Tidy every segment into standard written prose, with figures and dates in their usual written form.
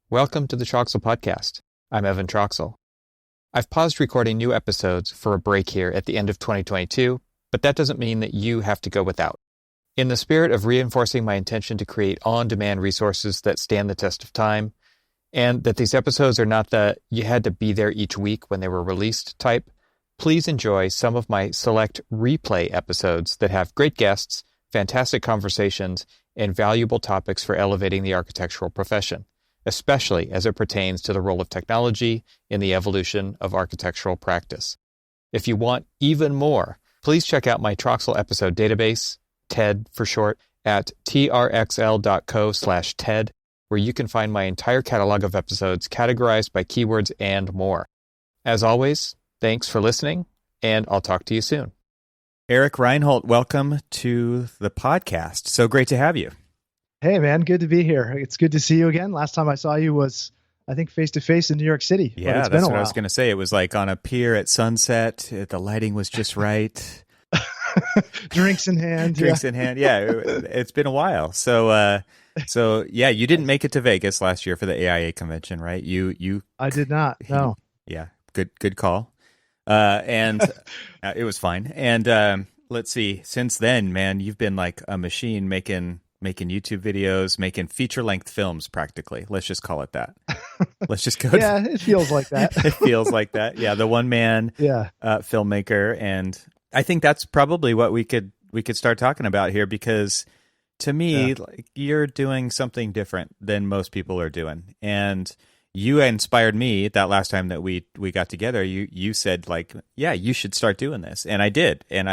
Welcome to the Troxel Podcast. I'm Evan Troxel. I've paused recording new episodes for a break here at the end of 2022, but that doesn't mean that you have to go without. In the spirit of reinforcing my intention to create on-demand resources that stand the test of time, and that these episodes are not the you had to be there each week when they were released type, please enjoy some of my select replay episodes that have great guests, fantastic conversations, and valuable topics for elevating the architectural profession, especially as it pertains to the role of technology in the evolution of architectural practice. If you want even more, please check out my Troxel episode database, TED for short, at trxl.co/TED, where you can find my entire catalog of episodes categorized by keywords and more. As always, thanks for listening, and I'll talk to you soon. Eric Reinholdt, welcome to the podcast. So great to have you. Hey, man, good to be here. It's good to see you again. Last time I saw you was, I think, face-to-face in New York City. Yeah, that's what I was going to say. It was like on a pier at sunset. The lighting was just right. Drinks in hand. Drinks in hand. Yeah, it's been a while. So yeah, you didn't make it to Vegas last year for the AIA convention, right? I did not. No. Yeah, good call. And it was fine. And let's see. Since then, man, you've been like a machine making YouTube videos, making feature-length films practically. Let's just call it that. Let's just go. Yeah, it feels like that. It feels like that. Yeah, the one-man filmmaker. And I think that's probably what we could start talking about here, because to me, like, you're doing something different than most people are doing. And you inspired me that last time that we got together. You said, like, yeah, you should start doing this. And I did. And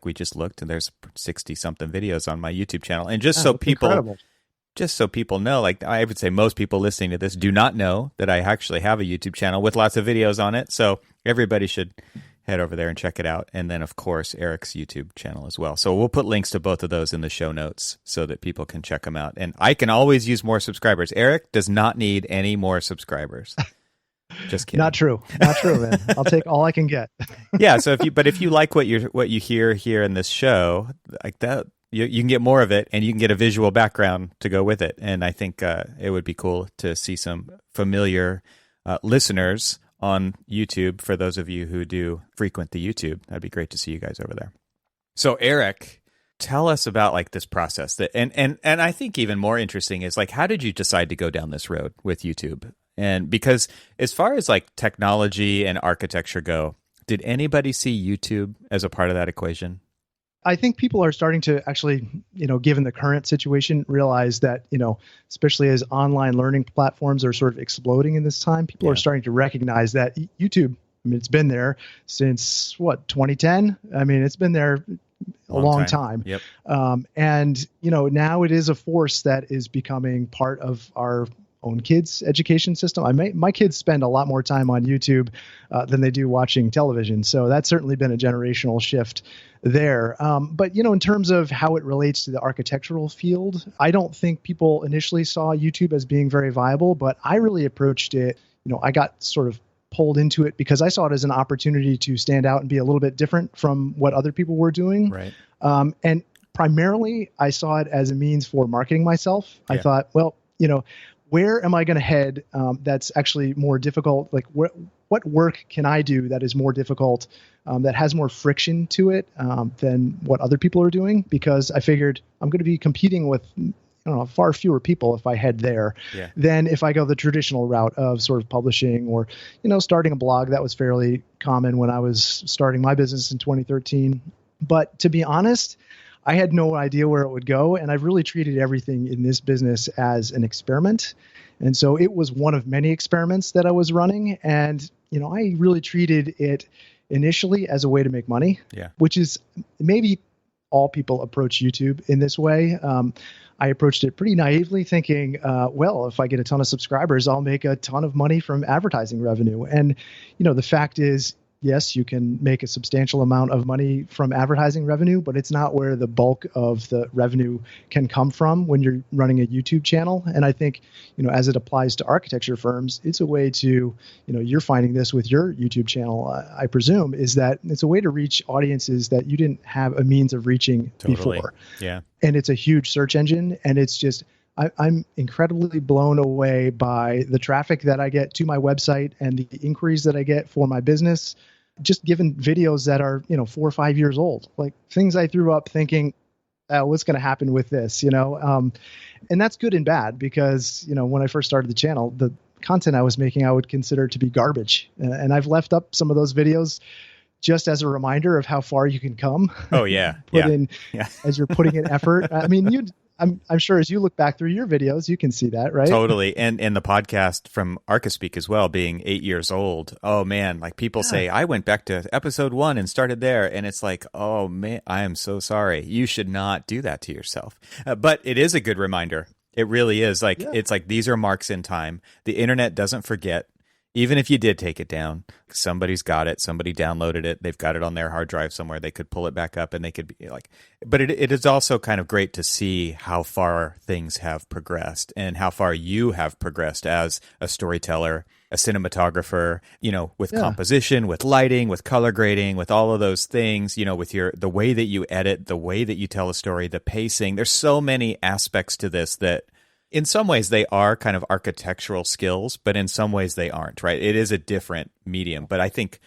we just looked, and there's 60 something videos on my YouTube channel. And just so people know, like, I would say most people listening to this do not know that I actually have a YouTube channel with lots of videos on it. So everybody should head over there and check it out. And then, of course, Eric's YouTube channel as well. So we'll put links to both of those in the show notes so that people can check them out. And I can always use more subscribers. Eric does not need any more subscribers. Just kidding. Not true, man. I'll take all I can get. Yeah. So if you like what you hear here in this show, like that, you can get more of it, and you can get a visual background to go with it. And I think it would be cool to see some familiar listeners on YouTube. For those of you who do frequent the YouTube, that'd be great to see you guys over there. So Eric, tell us about like this process that, and I think even more interesting is like, how did you decide to go down this road with YouTube? And because as far as like technology and architecture go, did anybody see YouTube as a part of that equation? I think people are starting to actually, given the current situation, realize that, especially as online learning platforms are sort of exploding in this time, people are starting to recognize that YouTube, it's been there since 2010? It's been there a long time. Yep. And, now it is a force that is becoming part of our own kids' education system. My kids spend a lot more time on YouTube than they do watching television. So that's certainly been a generational shift there. But, in terms of how it relates to the architectural field, I don't think people initially saw YouTube as being very viable, but I really approached it, I got sort of pulled into it because I saw it as an opportunity to stand out and be a little bit different from what other people were doing. Right. And primarily, I saw it as a means for marketing myself. Yeah. I thought, well, where am I going to head that's actually more difficult? Like, what work can I do that is more difficult, that has more friction to it than what other people are doing? Because I figured I'm going to be competing with far fewer people if I head there than if I go the traditional route of sort of publishing or, starting a blog. That was fairly common when I was starting my business in 2013. But to be honest, I had no idea where it would go, and I've really treated everything in this business as an experiment. And so it was one of many experiments that I was running, and I really treated it initially as a way to make money, which is maybe all people approach YouTube in this way. I approached it pretty naively, thinking, well, if I get a ton of subscribers, I'll make a ton of money from advertising revenue. And the fact is, yes, you can make a substantial amount of money from advertising revenue, but it's not where the bulk of the revenue can come from when you're running a YouTube channel. And I think, as it applies to architecture firms, it's a way to, you're finding this with your YouTube channel, I presume, is that it's a way to reach audiences that you didn't have a means of reaching before. Yeah. And it's a huge search engine. And it's just, I'm incredibly blown away by the traffic that I get to my website and the inquiries that I get for my business, just given videos that are, 4 or 5 years old, like things I threw up thinking, what's going to happen with this, and that's good and bad because, when I first started the channel, the content I was making, I would consider to be garbage. And I've left up some of those videos just as a reminder of how far you can come. Oh yeah. As you're putting in effort. I mean, I'm sure as you look back through your videos, you can see that, right? Totally. And the podcast from Archispeak as well, being 8 years old. Oh man, like people say, I went back to episode 1 and started there. And it's like, oh man, I am so sorry. You should not do that to yourself. But it is a good reminder. It really is. Like, it's like, these are marks in time. The internet doesn't forget. Even if you did take it down, somebody's got it. Somebody downloaded it. They've got it on their hard drive somewhere. They could pull it back up and they could be like, but it is also kind of great to see how far things have progressed and how far you have progressed as a storyteller, a cinematographer, with composition, with lighting, with color grading, with all of those things, with the way that you edit, the way that you tell a story, the pacing. There's so many aspects to this that, in some ways, they are kind of architectural skills, but in some ways they aren't, right? It is a different medium. But I think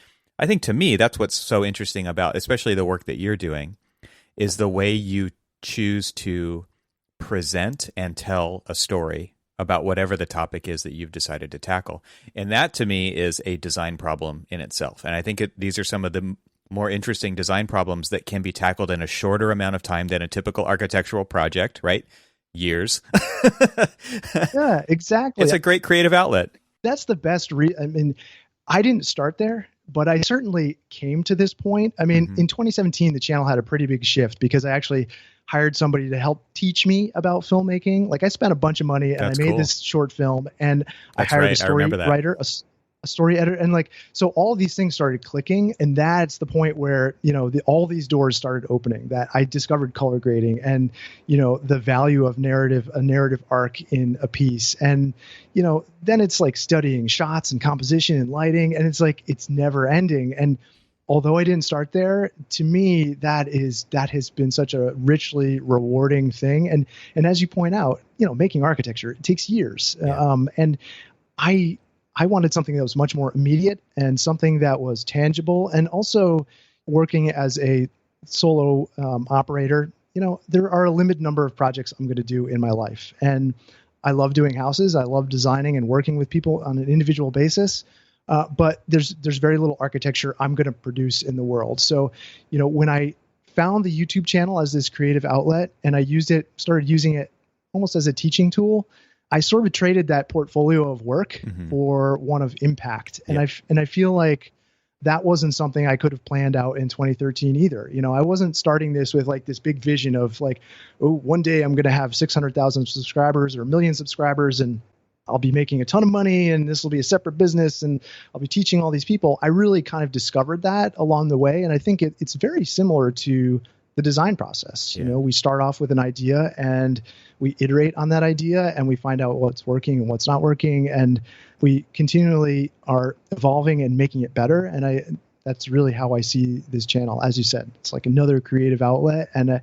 to me, that's what's so interesting about, especially the work that you're doing, is the way you choose to present and tell a story about whatever the topic is that you've decided to tackle. And that, to me, is a design problem in itself. And I think these are some of the more interesting design problems that can be tackled in a shorter amount of time than a typical architectural project, right? Years. Yeah, exactly. It's a great creative outlet. That's the best. I mean, I didn't start there, but I certainly came to this point. I mean, in 2017, the channel had a pretty big shift because I actually hired somebody to help teach me about filmmaking. Like, I spent a bunch of money and I made this short film, and I hired a story writer, a story editor, and so all of these things started clicking, and that's the point where all these doors started opening. That I discovered color grading and the value of a narrative arc in a piece, and then it's like studying shots and composition and lighting, and it's like it's never ending. And although I didn't start there, to me that has been such a richly rewarding thing. And as you point out, making architecture, it takes years, and I wanted something that was much more immediate and something that was tangible. And also, working as a solo operator, there are a limited number of projects I'm going to do in my life. And I love doing houses. I love designing and working with people on an individual basis. But there's very little architecture I'm going to produce in the world. So, when I found the YouTube channel as this creative outlet and I started using it almost as a teaching tool, I sort of traded that portfolio of work for one of impact. And I feel like that wasn't something I could have planned out in 2013 either. I wasn't starting this with like this big vision of like, oh, one day I'm going to have 600,000 subscribers or 1,000,000 subscribers and I'll be making a ton of money and this will be a separate business and I'll be teaching all these people. I really kind of discovered that along the way. And I think it's very similar to the design process. We start off with an idea and we iterate on that idea and we find out what's working and what's not working. And we continually are evolving and making it better. And that's really how I see this channel. As you said, it's like another creative outlet. And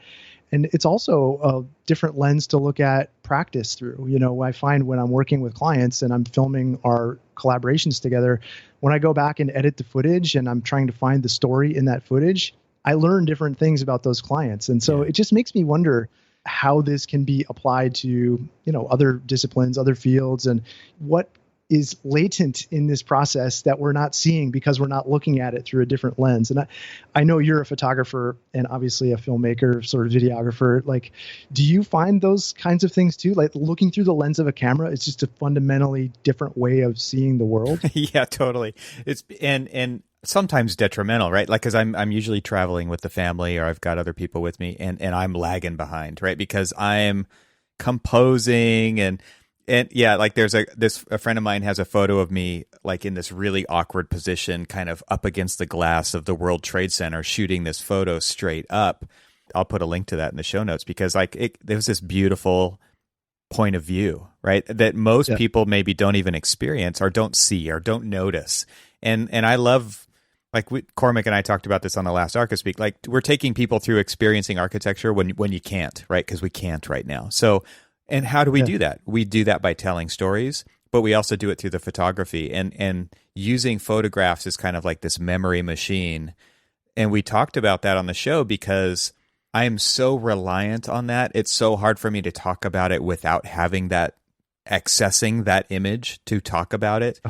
it's also a different lens to look at practice through. I find when I'm working with clients and I'm filming our collaborations together, when I go back and edit the footage and I'm trying to find the story in that footage, I learn different things about those clients. And so it just makes me wonder how this can be applied to, other disciplines, other fields, and what is latent in this process that we're not seeing because we're not looking at it through a different lens. And I know you're a photographer and obviously a filmmaker, sort of videographer. Like, do you find those kinds of things too? Like looking through the lens of a camera, it's just a fundamentally different way of seeing the world. Yeah, totally. It's and sometimes detrimental, right? Like, cause I'm usually traveling with the family or I've got other people with me and I'm lagging behind, right? Because I'm composing and yeah, like a friend of mine has a photo of me like in this really awkward position, kind of up against the glass of the World Trade Center, shooting this photo straight up. I'll put a link to that in the show notes because there was this beautiful point of view, right? That most people maybe don't even experience or don't see or don't notice. And I love, like Cormac and I talked about this on the last Archispeak, like we're taking people through experiencing architecture when you can't, right? Because we can't right now. So And how do we do that? We do that by telling stories, but we also do it through the photography and using photographs is kind of like this memory machine. And we talked about that on the show because I am so reliant on that. It's so hard for me to talk about it without having that, accessing that image to talk about it.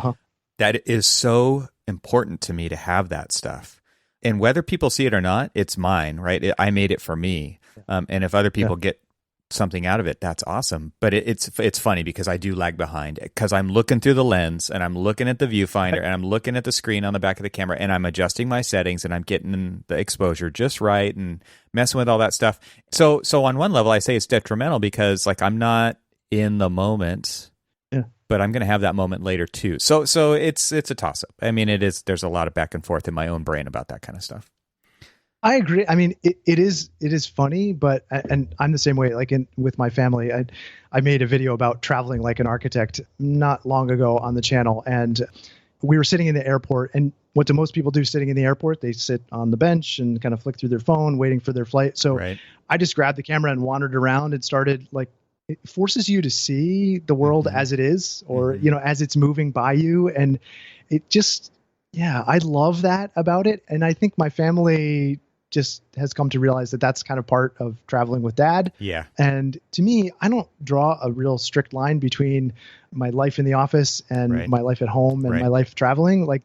That it is so important to me to have that stuff. And whether people see it or not, it's mine, right? I made it for me. And if other people get something out of it, that's awesome. But it's funny because I do lag behind because I'm looking through the lens and I'm looking at the viewfinder and I'm looking at the screen on the back of the camera and I'm adjusting my settings and I'm getting the exposure just right and messing with all that stuff. So on one level, I say it's detrimental because like I'm not in the moment, but I'm going to have that moment later too. So it's a toss up. I mean, there's a lot of back and forth in my own brain about that kind of stuff. I agree. I mean, it is funny, but and I'm the same way. Like with my family, I made a video about traveling like an architect not long ago on the channel, and we were sitting in the airport. And what do most people do sitting in the airport? They sit on the bench and kind of flick through their phone, waiting for their flight. So I just grabbed the camera and wandered around and started like. It forces you to see the world as it is, or as it's moving by you, and it just I love that about it. And I think my family just has come to realize that that's kind of part of traveling with dad. Yeah. And to me, I don't draw a real strict line between my life in the office and my life at home and my life traveling. Like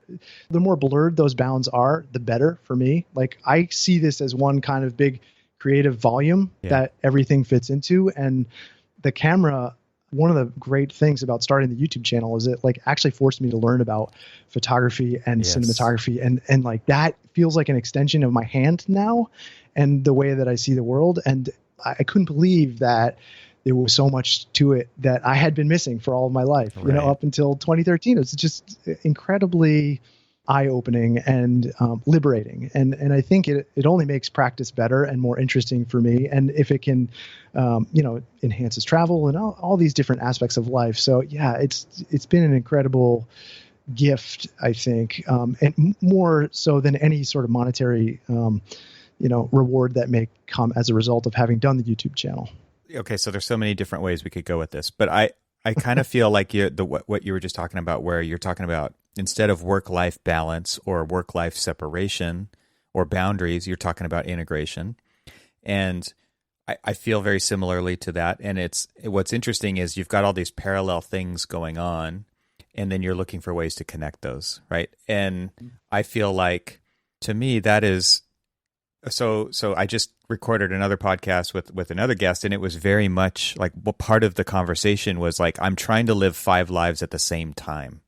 the more blurred those bounds are, the better for me. Like I see this as one kind of big creative volume that everything fits into. And the camera, one of the great things about starting the YouTube channel is it like actually forced me to learn about photography and cinematography. And like that feels like an extension of my hand now and the way that I see the world. And I couldn't believe that there was so much to it that I had been missing for all of my life, up until 2013. It's just incredibly eye-opening and liberating. And I think it only makes practice better and more interesting for me. And if it can, enhances travel and all these different aspects of life. So it's been an incredible gift, I think, and more so than any sort of monetary, reward that may come as a result of having done the YouTube channel. Okay. So there's so many different ways we could go with this, but I kind of feel like what you were just talking about, where you're talking about instead of work-life balance or work-life separation or boundaries, you're talking about integration. And I feel very similarly to that. And what's interesting is you've got all these parallel things going on, and then you're looking for ways to connect those, right? And I feel like, to me, that is so I just recorded another podcast with another guest, and it was very much like part of the conversation was like, I'm trying to live 5 lives at the same time.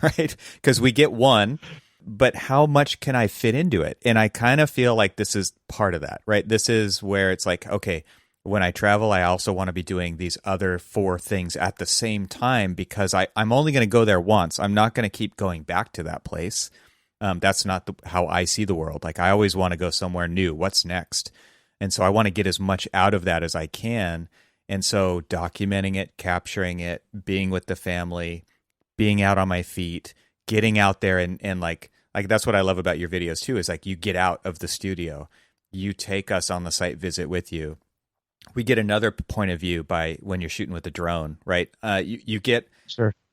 Right? Because we get one, but how much can I fit into it? And I kind of feel like this is part of that, right? This is where it's like, okay, when I travel, I also want to be doing these other 4 things at the same time because I'm only going to go there once. I'm not going to keep going back to that place. That's not how I see the world. Like I always want to go somewhere new. What's next? And so I want to get as much out of that as I can. And so documenting it, capturing it, being with the family, being out on my feet, getting out there and like that's what I love about your videos too, is like you get out of the studio, you take us on the site visit with you. We get another point of view by when you're shooting with a drone, right? You get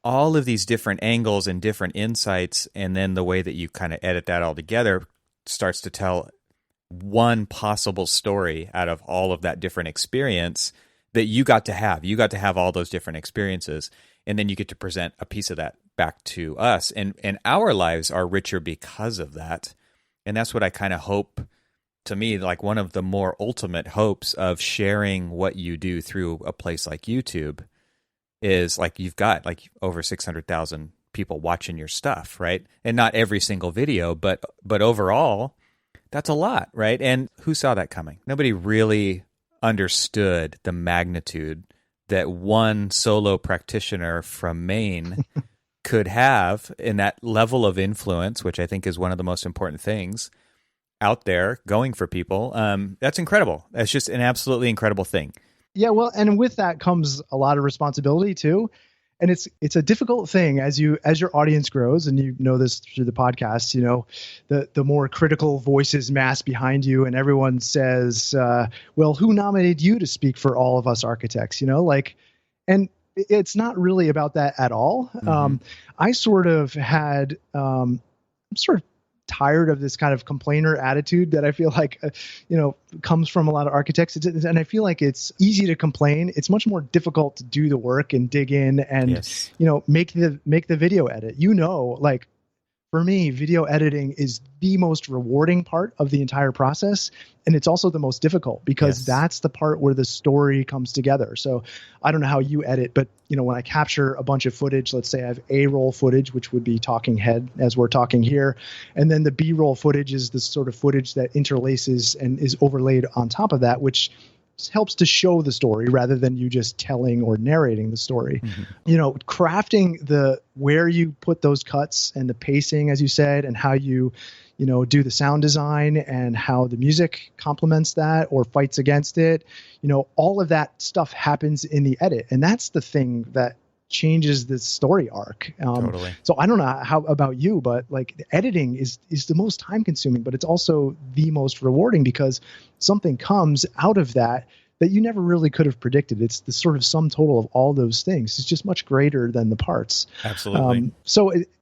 all of these different angles and different insights, and then the way that you kind of edit that all together starts to tell one possible story out of all of that different experience that you got to have. You got to have all those different experiences. And then you get to present a piece of that back to us. And our lives are richer because of that. And that's what I kind of hope, to me, like one of the more ultimate hopes of sharing what you do through a place like YouTube is like you've got like over 600,000 people watching your stuff, right? And not every single video, but overall, that's a lot, right? And who saw that coming? Nobody really understood the magnitude that one solo practitioner from Maine could have in that level of influence, which I think is one of the most important things out there going for people. That's incredible. That's just an absolutely incredible thing. Yeah, well, and with that comes a lot of responsibility too. and it's a difficult thing as your audience grows, and you know this through the podcast. You know, the more critical voices mass behind you, and everyone says, "Well, who nominated you to speak for all of us architects?" You know, like, and it's not really about that at all. Mm-hmm. I sort of had, I'm sort of tired of this kind of complainer attitude that I feel like, comes from a lot of architects. And I feel like it's easy to complain. It's much more difficult to do the work and dig in and, Yes. make the video edit, like, for me, video editing is the most rewarding part of the entire process. And it's also the most difficult because that's the part where the story comes together. So I don't know how you edit, but when I capture a bunch of footage, let's say I have A-roll footage, which would be talking head as we're talking here. And then the B-roll footage is the sort of footage that interlaces and is overlaid on top of that, which helps to show the story rather than you just telling or narrating the story. Mm-hmm. Crafting where you put those cuts and the pacing, as you said, and how you do the sound design and how the music complements that or fights against it. All of that stuff happens in the edit. And that's the thing that changes the story arc. Totally. So I don't know how about you, but like the editing is the most time consuming, but it's also the most rewarding because something comes out of that you never really could have predicted. It's the sort of sum total of all those things. It's just much greater than the parts. Absolutely.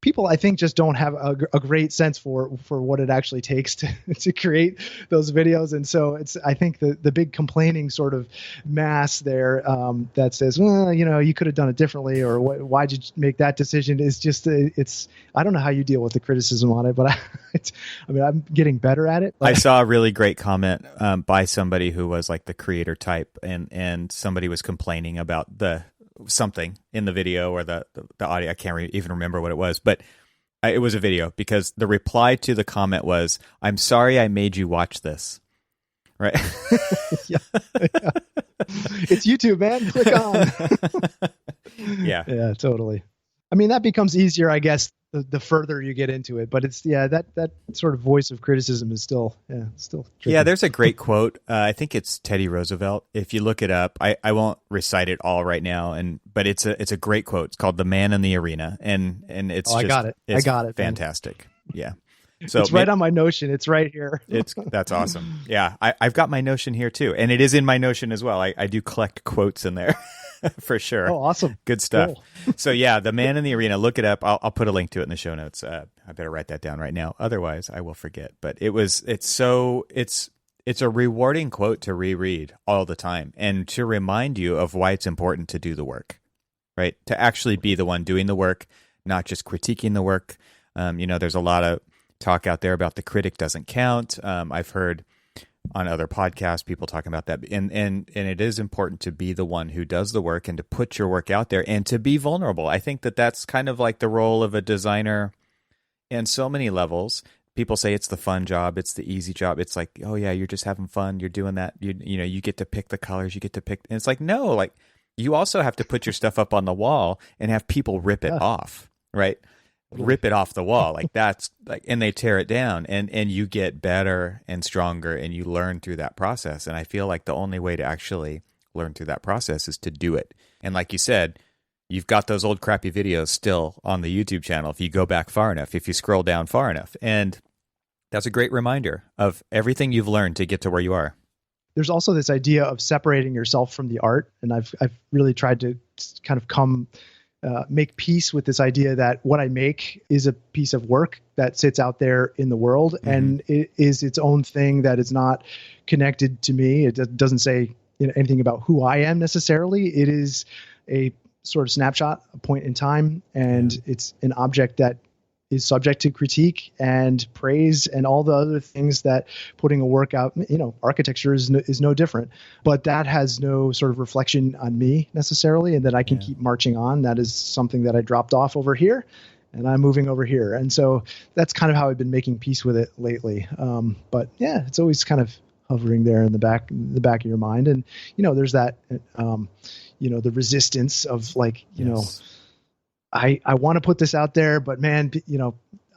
People, I think, just don't have a great sense for what it actually takes to create those videos. And so I think the big complaining sort of mass there that says, well, you could have done it differently, or why'd you make that decision, is just, I don't know how you deal with the criticism on it, but I'm getting better at it. I saw a really great comment by somebody who was like the creator type, and somebody was complaining about something in the video or the audio. I can't even remember what it was, but it was a video, because the reply to the comment was, "I'm sorry I made you watch this." Right? Yeah. It's YouTube, man. Click on. Yeah, totally. I mean, that becomes easier, I guess, the further you get into it. But it's that sort of voice of criticism is still tricky. Yeah, there's a great quote. I think it's Teddy Roosevelt. If you look it up, I won't recite it all right now, but it's a great quote. It's called "The Man in the Arena," and it's I got it. I got it. Fantastic. Man. Yeah. So it's right on my Notion. It's right here. That's awesome. Yeah, I've got my Notion here too, and it is in my Notion as well. I do collect quotes in there. For sure. Oh, awesome. Good stuff. Cool. So yeah, The Man in the Arena, look it up. I'll put a link to it in the show notes. I better write that down right now. Otherwise I will forget. But it's a rewarding quote to reread all the time and to remind you of why it's important to do the work, right? To actually be the one doing the work, not just critiquing the work. There's a lot of talk out there about the critic doesn't count. I've heard on other podcasts people talking about that, and it is important to be the one who does the work and to put your work out there and to be vulnerable. I think that's kind of like the role of a designer in so many levels. People say it's the fun job, it's the easy job. It's like, oh yeah, you're just having fun, you're doing that, you get to pick the colors, you get to pick, and it's like, no, like you also have to put your stuff up on the wall and have people rip it off, right? Rip it off the wall, like that's like, and they tear it down, and you get better and stronger, and you learn through that process. And I feel like the only way to actually learn through that process is to do it. And like you said, you've got those old crappy videos still on the YouTube channel if you go back far enough, if you scroll down far enough, and that's a great reminder of everything you've learned to get to where you are. There's also this idea of separating yourself from the art, and I've really tried to kind of make peace with this idea that what I make is a piece of work that sits out there in the world, mm-hmm. and it is its own thing that is not connected to me. It doesn't say anything about who I am necessarily. It is a sort of snapshot, a point in time, and it's an object that is subject to critique and praise and all the other things that putting a work out, architecture is no different, but that has no sort of reflection on me necessarily, and that I can keep marching on. That is something that I dropped off over here and I'm moving over here. And so that's kind of how I've been making peace with it lately. But yeah, it's always kind of hovering there in the back of your mind. And, there's that, the resistance of like, I want to put this out there, but man,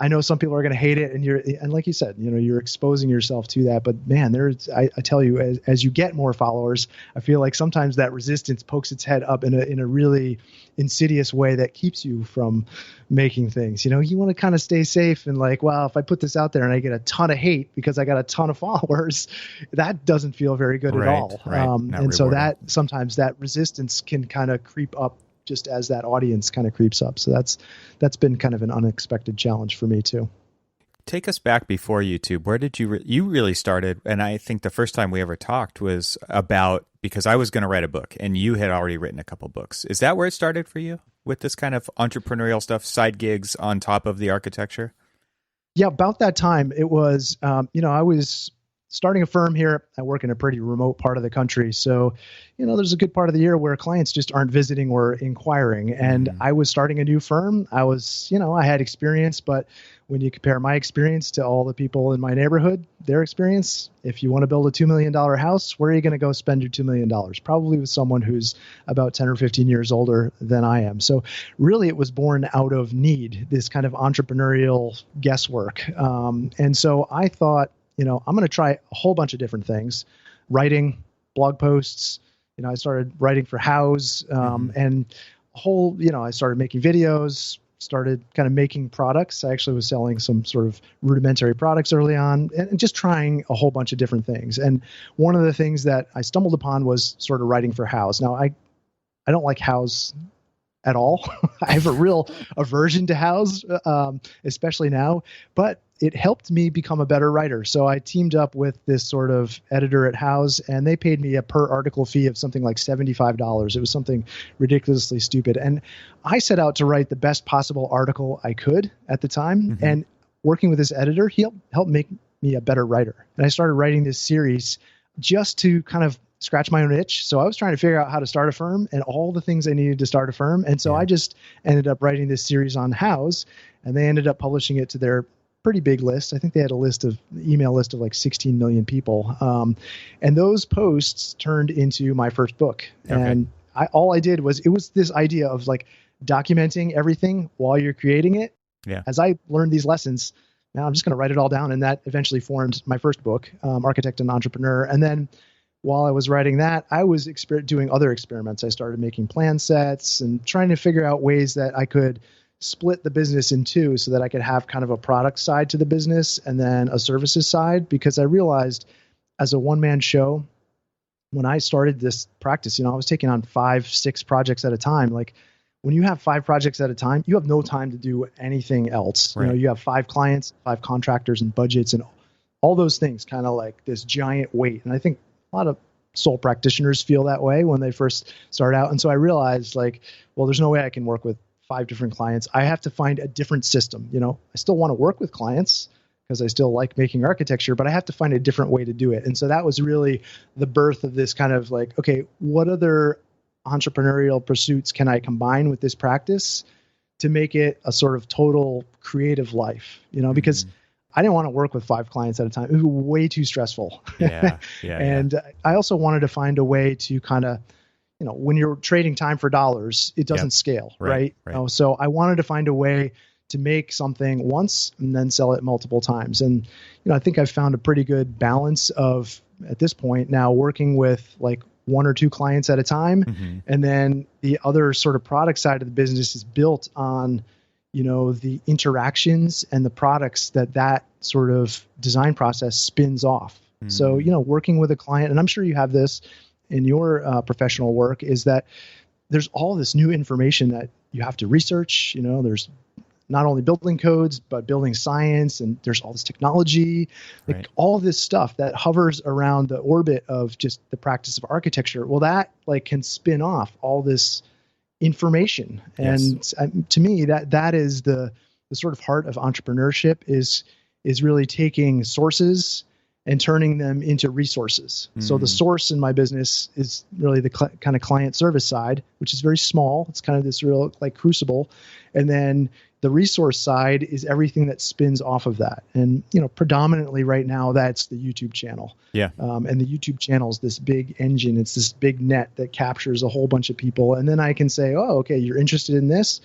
I know some people are going to hate it, and like you said, you're exposing yourself to that. But man, I tell you, as you get more followers, I feel like sometimes that resistance pokes its head up in a really insidious way that keeps you from making things. You want to kind of stay safe and like, well, if I put this out there and I get a ton of hate because I got a ton of followers, that doesn't feel very good at all. Right. And so that sometimes that resistance can kind of creep up just as that audience kind of creeps up. So that's been kind of an unexpected challenge for me too. Take us back before YouTube. Where did you really started? And I think the first time we ever talked was about, because I was going to write a book and you had already written a couple books. Is that where it started for you with this kind of entrepreneurial stuff, side gigs on top of the architecture? Yeah, about that time it was, I was starting a firm here. I work in a pretty remote part of the country. So, there's a good part of the year where clients just aren't visiting or inquiring. And I was starting a new firm. I was, I had experience, but when you compare my experience to all the people in my neighborhood, their experience, if you want to build a $2 million house, where are you going to go spend your $2 million? Probably with someone who's about 10 or 15 years older than I am. So really it was born out of need, this kind of entrepreneurial guesswork. And so I thought, I'm going to try a whole bunch of different things, writing, blog posts. I started writing for House, and I started making videos, started kind of making products. I actually was selling some sort of rudimentary products early on and just trying a whole bunch of different things. And one of the things that I stumbled upon was sort of writing for House. Now, I don't like House at all. I have a real aversion to House, especially now, but it helped me become a better writer. So I teamed up with this sort of editor at House, and they paid me a per article fee of something like $75. It was something ridiculously stupid. And I set out to write the best possible article I could at the time. And working with this editor, he helped make me a better writer. And I started writing this series just to kind of scratch my own itch. So I was trying to figure out how to start a firm and all the things I needed to start a firm. And so I just ended up writing this series on House, and they ended up publishing it to their pretty big list. I think they had email list of like 16 million people. And those posts turned into my first book. Okay. And all I did was, it was this idea of like documenting everything while you're creating it. Yeah. As I learned these lessons, now I'm just going to write it all down. And that eventually formed my first book, Architect and Entrepreneur. And then while I was writing that, I was doing other experiments. I started making plan sets and trying to figure out ways that I could split the business in two so that I could have kind of a product side to the business and then a services side, because I realized as a one-man show, when I started this practice, I was taking on 5-6 projects at a time. Like when you have 5 projects at a time, you have no time to do anything else. Right. You have 5 clients, 5 contractors and budgets and all those things, kind of like this giant weight. And I think a lot of sole practitioners feel that way when they first start out. And so I realized there's no way I can work with 5 different clients. I have to find a different system. I still want to work with clients because I still like making architecture, but I have to find a different way to do it. And so that was really the birth of this kind of okay, what other entrepreneurial pursuits can I combine with this practice to make it a sort of total creative life, because I didn't want to work with 5 clients at a time. It was way too stressful. And I also wanted to find a way to kind of, when you're trading time for dollars, it doesn't scale, right? So I wanted to find a way to make something once and then sell it multiple times. And, I think I've found a pretty good balance of, at this point now, working with like 1 or 2 clients at a time. And then the other sort of product side of the business is built on, the interactions and the products that sort of design process spins off. So, working with a client, and I'm sure you have this in your professional work, is that there's all this new information that you have to research. There's not only building codes, but building science, and there's all this technology, all this stuff that hovers around the orbit of just the practice of architecture. Well, that can spin off all this information. And to me, that is the sort of heart of entrepreneurship is really taking sources and turning them into resources. So the source in my business is really the kind of client service side, which is very small. It's kind of this real crucible. And then the resource side is everything that spins off of that. And, predominantly right now, that's the YouTube channel. Yeah. And the YouTube channel is this big engine. It's this big net that captures a whole bunch of people. And then I can say, oh, okay, you're interested in this.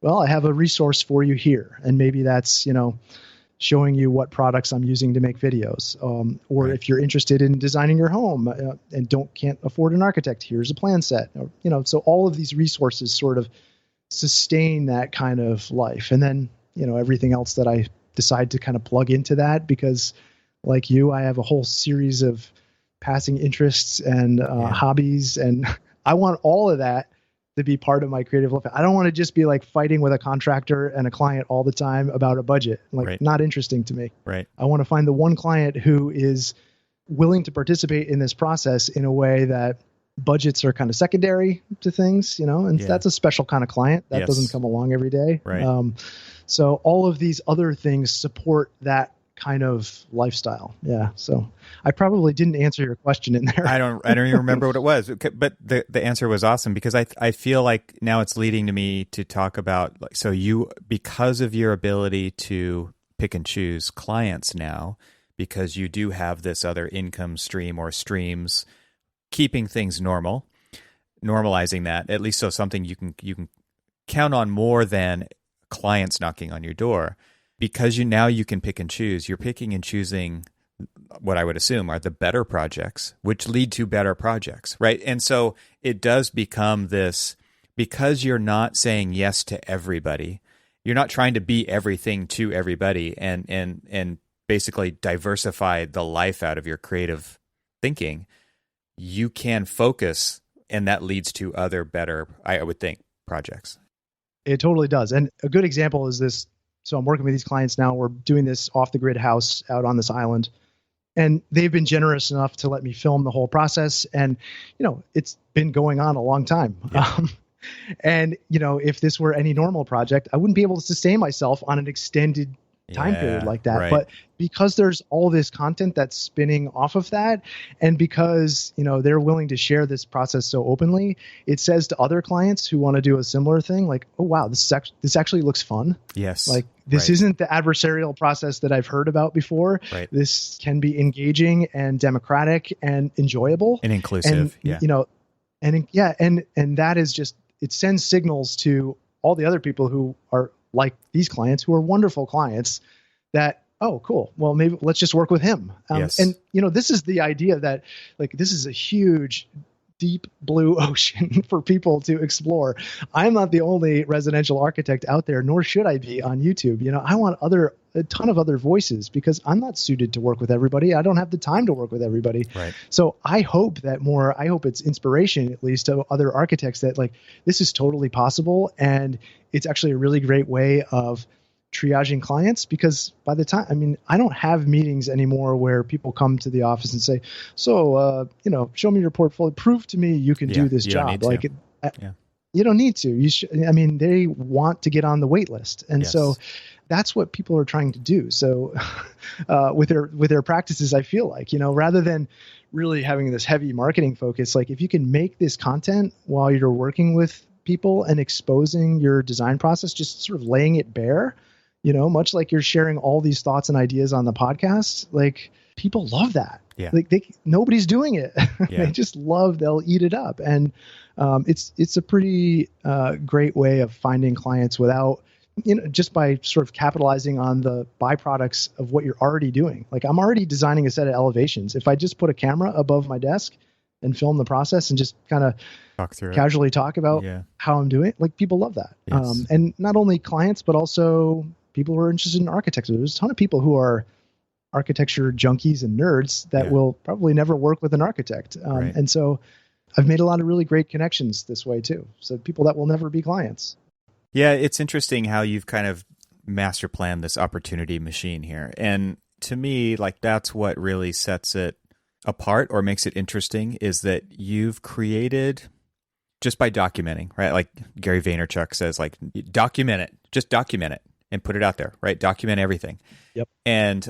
well, I have a resource for you here. And maybe that's, showing you what products I'm using to make videos. Or if you're interested in designing your home and can't afford an architect, here's a plan set. So all of these resources sort of sustain that kind of life. And then, everything else that I decide to kind of plug into that, because like you, I have a whole series of passing interests and hobbies, and I want all of that to be part of my creative life. I don't want to just be like fighting with a contractor and a client all the time about a budget. Not interesting to me. Right. I want to find the one client who is willing to participate in this process in a way that budgets are kind of secondary to things, and that's a special kind of client that doesn't come along every day. Right. So all of these other things support that kind of lifestyle. Yeah. So I probably didn't answer your question in there. I don't even remember what it was, but the answer was awesome, because I feel like now it's leading to me to talk about, so you, because of your ability to pick and choose clients now, because you do have this other income stream or streams, keeping things normalizing that, at least so something you can count on more than clients knocking on your door. Because you can pick and choose. You're picking and choosing what I would assume are the better projects, which lead to better projects, right? And so it does become this, because you're not saying yes to everybody. You're not trying to be everything to everybody and basically diversify the life out of your creative thinking. You can focus, and that leads to other better, I would think, projects. It totally does. And a good example is this. So I'm working with these clients now. We're doing this off the grid house out on this island, and they've been generous enough to let me film the whole process. And, it's been going on a long time. Yeah. And, if this were any normal project, I wouldn't be able to sustain myself on an extended time period like that. Right. But because there's all this content that's spinning off of that, and because, they're willing to share this process so openly, it says to other clients who want to do a similar thing, like, oh, wow, this actually looks fun. Yes. Like, this isn't the adversarial process that I've heard about before. Right. This can be engaging and democratic and enjoyable. And inclusive. And, and that is just, it sends signals to all the other people who are like these clients, who are wonderful clients, that, oh, cool. Well, maybe let's just work with him. Yes. And, this is the idea that, like, this is a huge, deep blue ocean for people to explore. I'm not the only residential architect out there, nor should I be on YouTube. I want a ton of other voices, because I'm not suited to work with everybody. I don't have the time to work with everybody. Right. So I hope it's inspiration, at least, to other architects, that, like, this is totally possible. And it's actually a really great way of triaging clients, because by the time, I don't have meetings anymore where people come to the office and say, so, show me your portfolio, prove to me you can do this job. Like, you don't need to. You should. They want to get on the wait list. And so that's what people are trying to do. So with their practices, I feel like, rather than really having this heavy marketing focus, like, if you can make this content while you're working with people and exposing your design process, just sort of laying it bare, much like you're sharing all these thoughts and ideas on the podcast, like, people love that. Yeah. Like, nobody's doing it. Yeah. They just they'll eat it up. And it's a pretty great way of finding clients without, just by sort of capitalizing on the byproducts of what you're already doing. Like, I'm already designing a set of elevations. If I just put a camera above my desk and film the process and just kind of casually talk about how I'm doing it, like, people love that. Yes. And not only clients, but also people who are interested in architecture. There's a ton of people who are architecture junkies and nerds that will probably never work with an architect. And so I've made a lot of really great connections this way too. So people that will never be clients. Yeah, it's interesting how you've kind of master planned this opportunity machine here. And to me, like, that's what really sets it apart or makes it interesting, is that you've created, just by documenting, right? Like Gary Vaynerchuk says, like, document it, just document it and put it out there, right? Document everything. Yep. And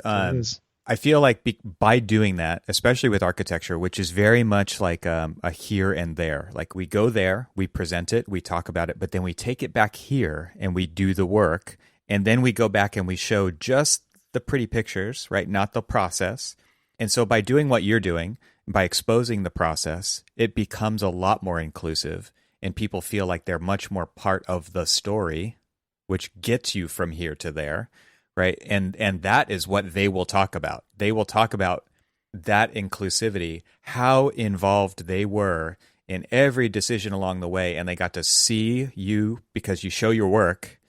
I feel like by doing that, especially with architecture, which is very much like a here and there, like, we go there, we present it, we talk about it, but then we take it back here and we do the work. And then we go back and we show just the pretty pictures, right? Not the process. And so by doing what you're doing, by exposing the process, it becomes a lot more inclusive, and people feel like they're much more part of the story which gets you from here to there, right? And that is what they will talk about. They will talk about that inclusivity, how involved they were in every decision along the way, and they got to see you because you show your work.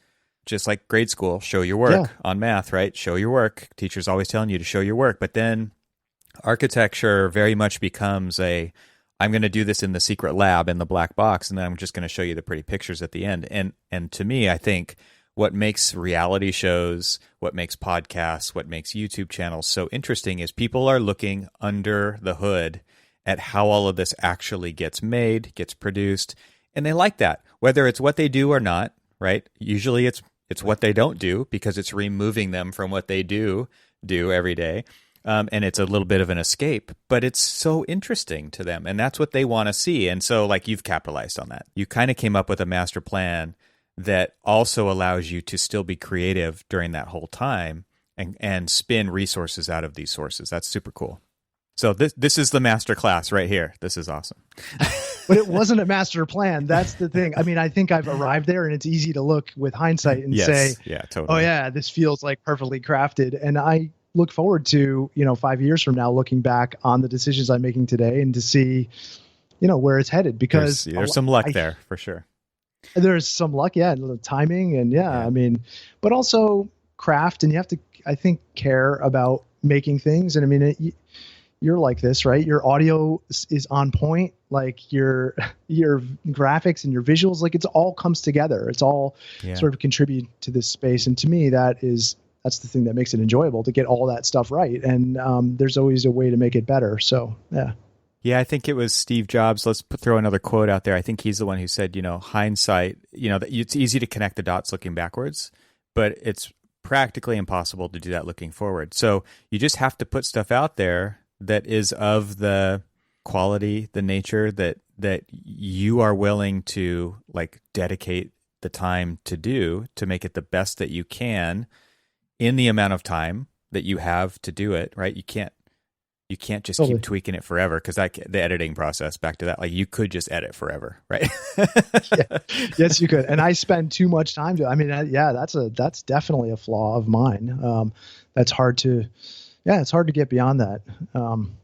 Just like grade school, show your work on math, right? Show your work. Teacher's always telling you to show your work. But then architecture very much becomes I'm going to do this in the secret lab in the black box, and then I'm just going to show you the pretty pictures at the end. And to me, I think what makes reality shows, what makes podcasts, what makes YouTube channels so interesting is people are looking under the hood at how all of this actually gets made, gets produced, and they like that, whether it's what they do or not, right? Usually it's what they don't do because it's removing them from what they do every day. And it's a little bit of an escape, but it's so interesting to them. And that's what they want to see. And so like you've capitalized on that. You kind of came up with a master plan that also allows you to still be creative during that whole time and spin resources out of these sources. That's super cool. So this is the master class right here. This is awesome. But it wasn't a master plan. That's the thing. I mean, I think I've arrived there, and it's easy to look with hindsight and say, yeah, totally. Oh yeah, this feels like perfectly crafted. And I look forward to, 5 years from now, looking back on the decisions I'm making today and to see, where it's headed, because there's some luck there for sure. There's some luck. Yeah. The timing and I mean, but also craft, and you have to, I think, care about making things. And I mean, you're like this, right? Your audio is on point, like your graphics and your visuals, like it's all comes together. It's all sort of contribute to this space. And to me, that's the thing that makes it enjoyable, to get all that stuff right. And there's always a way to make it better. So, yeah. Yeah, I think it was Steve Jobs. Let's throw another quote out there. I think he's the one who said, hindsight, that it's easy to connect the dots looking backwards, but it's practically impossible to do that looking forward. So you just have to put stuff out there that is of the quality, the nature that you are willing to like dedicate the time to do to make it the best that you can in the amount of time that you have to do it, right? You can't just keep tweaking it forever, because the editing process, back to that, like you could just edit forever, right? Yes, you could. And I spend too much time that's definitely a flaw of mine. That's hard to. Yeah, it's hard to get beyond that.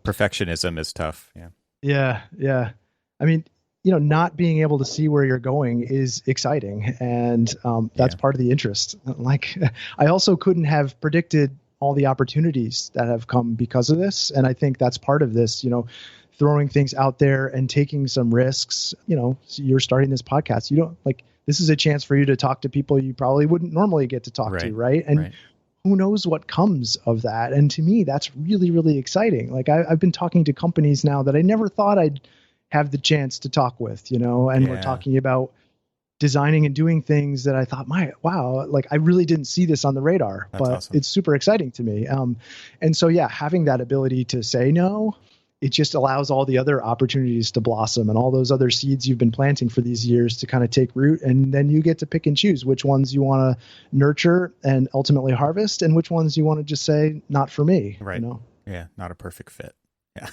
Perfectionism is tough. Yeah. I mean, not being able to see where you're going is exciting, and that's part of the interest. Like, I also couldn't have predicted all the opportunities that have come because of this, and I think that's part of this. Throwing things out there and taking some risks. So you're starting this podcast. You don't this is a chance for you to talk to people you probably wouldn't normally get to talk to, right? And who knows what comes of that? And to me, that's really, really exciting. Like I've been talking to companies now that I never thought I'd have the chance to talk with, and we're talking about designing and doing things that I thought, wow, like I really didn't see this on the radar, but awesome. It's super exciting to me. And so, having that ability to say no, it just allows all the other opportunities to blossom, and all those other seeds you've been planting for these years to kind of take root. And then you get to pick and choose which ones you want to nurture and ultimately harvest, and which ones you want to just say, not for me. Right. Yeah. Not a perfect fit. Yeah.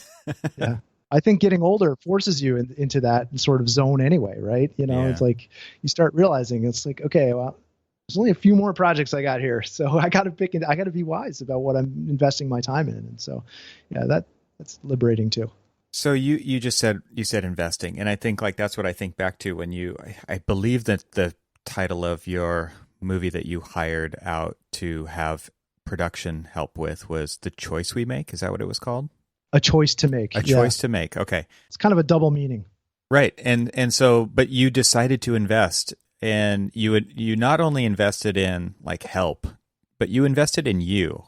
Yeah. I think getting older forces you into that sort of zone anyway, right? It's like you start realizing it's like, okay, well, there's only a few more projects I got here, so I got to pick and I got to be wise about what I'm investing my time in. And so, that's liberating too. So you just said investing, and I think like that's what I think back to when I believe that the title of your movie that you hired out to have production help with was The Choice We Make. Is that what it was called? A Choice to Make. A Choice to Make. Okay. It's kind of a double meaning. Right. And so, but you decided to invest, and you not only invested in like help, but you invested in you.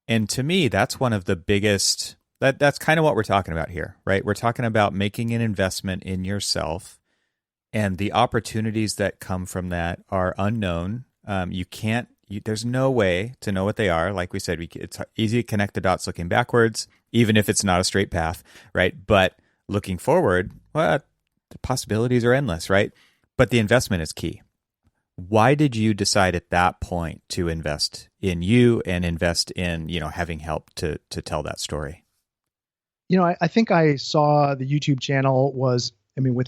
And to me, that's one of the biggest, that's kind of what we're talking about here, right? We're talking about making an investment in yourself, and the opportunities that come from that are unknown. There's no way to know what they are. Like we said, it's easy to connect the dots looking backwards, even if it's not a straight path, right? But looking forward, well, the possibilities are endless, right? But the investment is key. Why did you decide at that point to invest in you and invest in, having help to tell that story? I think I saw the YouTube channel with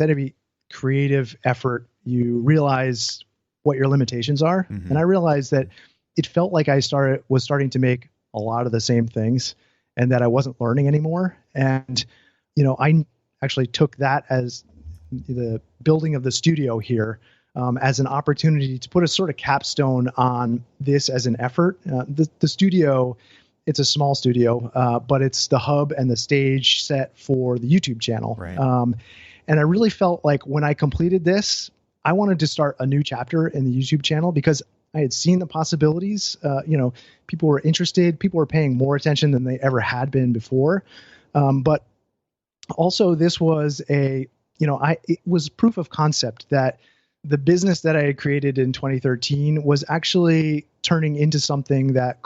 every creative effort, you realize what your limitations are. Mm-hmm. And I realized that it felt like I was starting to make a lot of the same things and that I wasn't learning anymore. And, I actually took that as the building of the studio here as an opportunity to put a sort of capstone on this as an effort. The studio, it's a small studio, but it's the hub and the stage set for the YouTube channel. Right. And I really felt like when I completed this, I wanted to start a new chapter in the YouTube channel because I had seen the possibilities. People were interested. People were paying more attention than they ever had been before. But also, this was it was proof of concept that the business that I had created in 2013 was actually turning into something that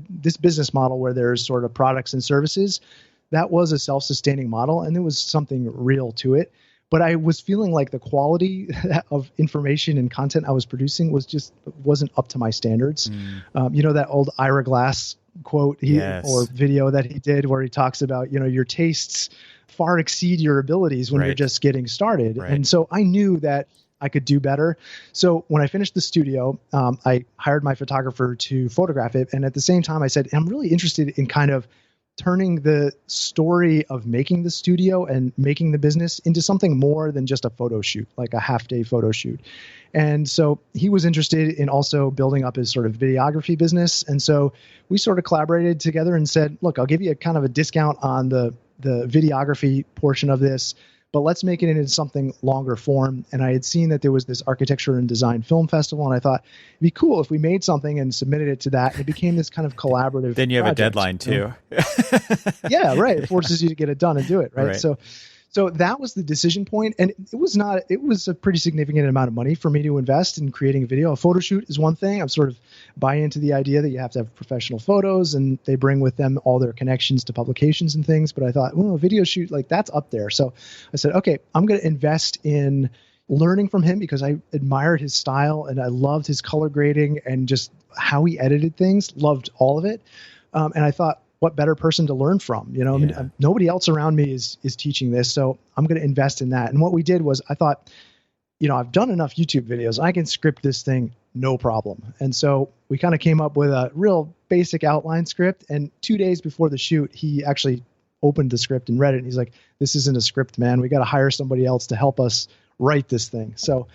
this business model where there's sort of products and services, that was a self-sustaining model, and there was something real to it. But I was feeling like the quality of information and content I was producing wasn't up to my standards. That old Ira Glass quote or video that he did where he talks about, your tastes far exceed your abilities when you're just getting started. Right. And so I knew that I could do better. So when I finished the studio, I hired my photographer to photograph it. And at the same time, I said, I'm really interested in kind of turning the story of making the studio and making the business into something more than just a photo shoot, like a half-day photo shoot. And so he was interested in also building up his sort of videography business. And so we sort of collaborated together and said, look, I'll give you a kind of a discount on the videography portion of this, but let's make it into something longer form. And I had seen that there was this architecture and design film festival, and I thought it'd be cool if we made something and submitted it to that. And it became this kind of collaborative. Then you have project, a deadline too. Yeah, right. It forces you to get it done and do it. Right. So that was the decision point. And it was a pretty significant amount of money for me to invest in creating a video. A photo shoot is one thing. I'm sort of buying into the idea that you have to have professional photos and they bring with them all their connections to publications and things. But I thought, well, a video shoot, like that's up there. So I said, okay, I'm going to invest in learning from him because I admired his style and I loved his color grading and just how he edited things, loved all of it. And I thought, what better person to learn from? I mean, nobody else around me is teaching this. So I'm going to invest in that. And what we did was I thought, I've done enough YouTube videos. I can script this thing, no problem. And so we kind of came up with a real basic outline script. And 2 days before the shoot, he actually opened the script and read it. And he's like, this isn't a script, man. We got to hire somebody else to help us write this thing. So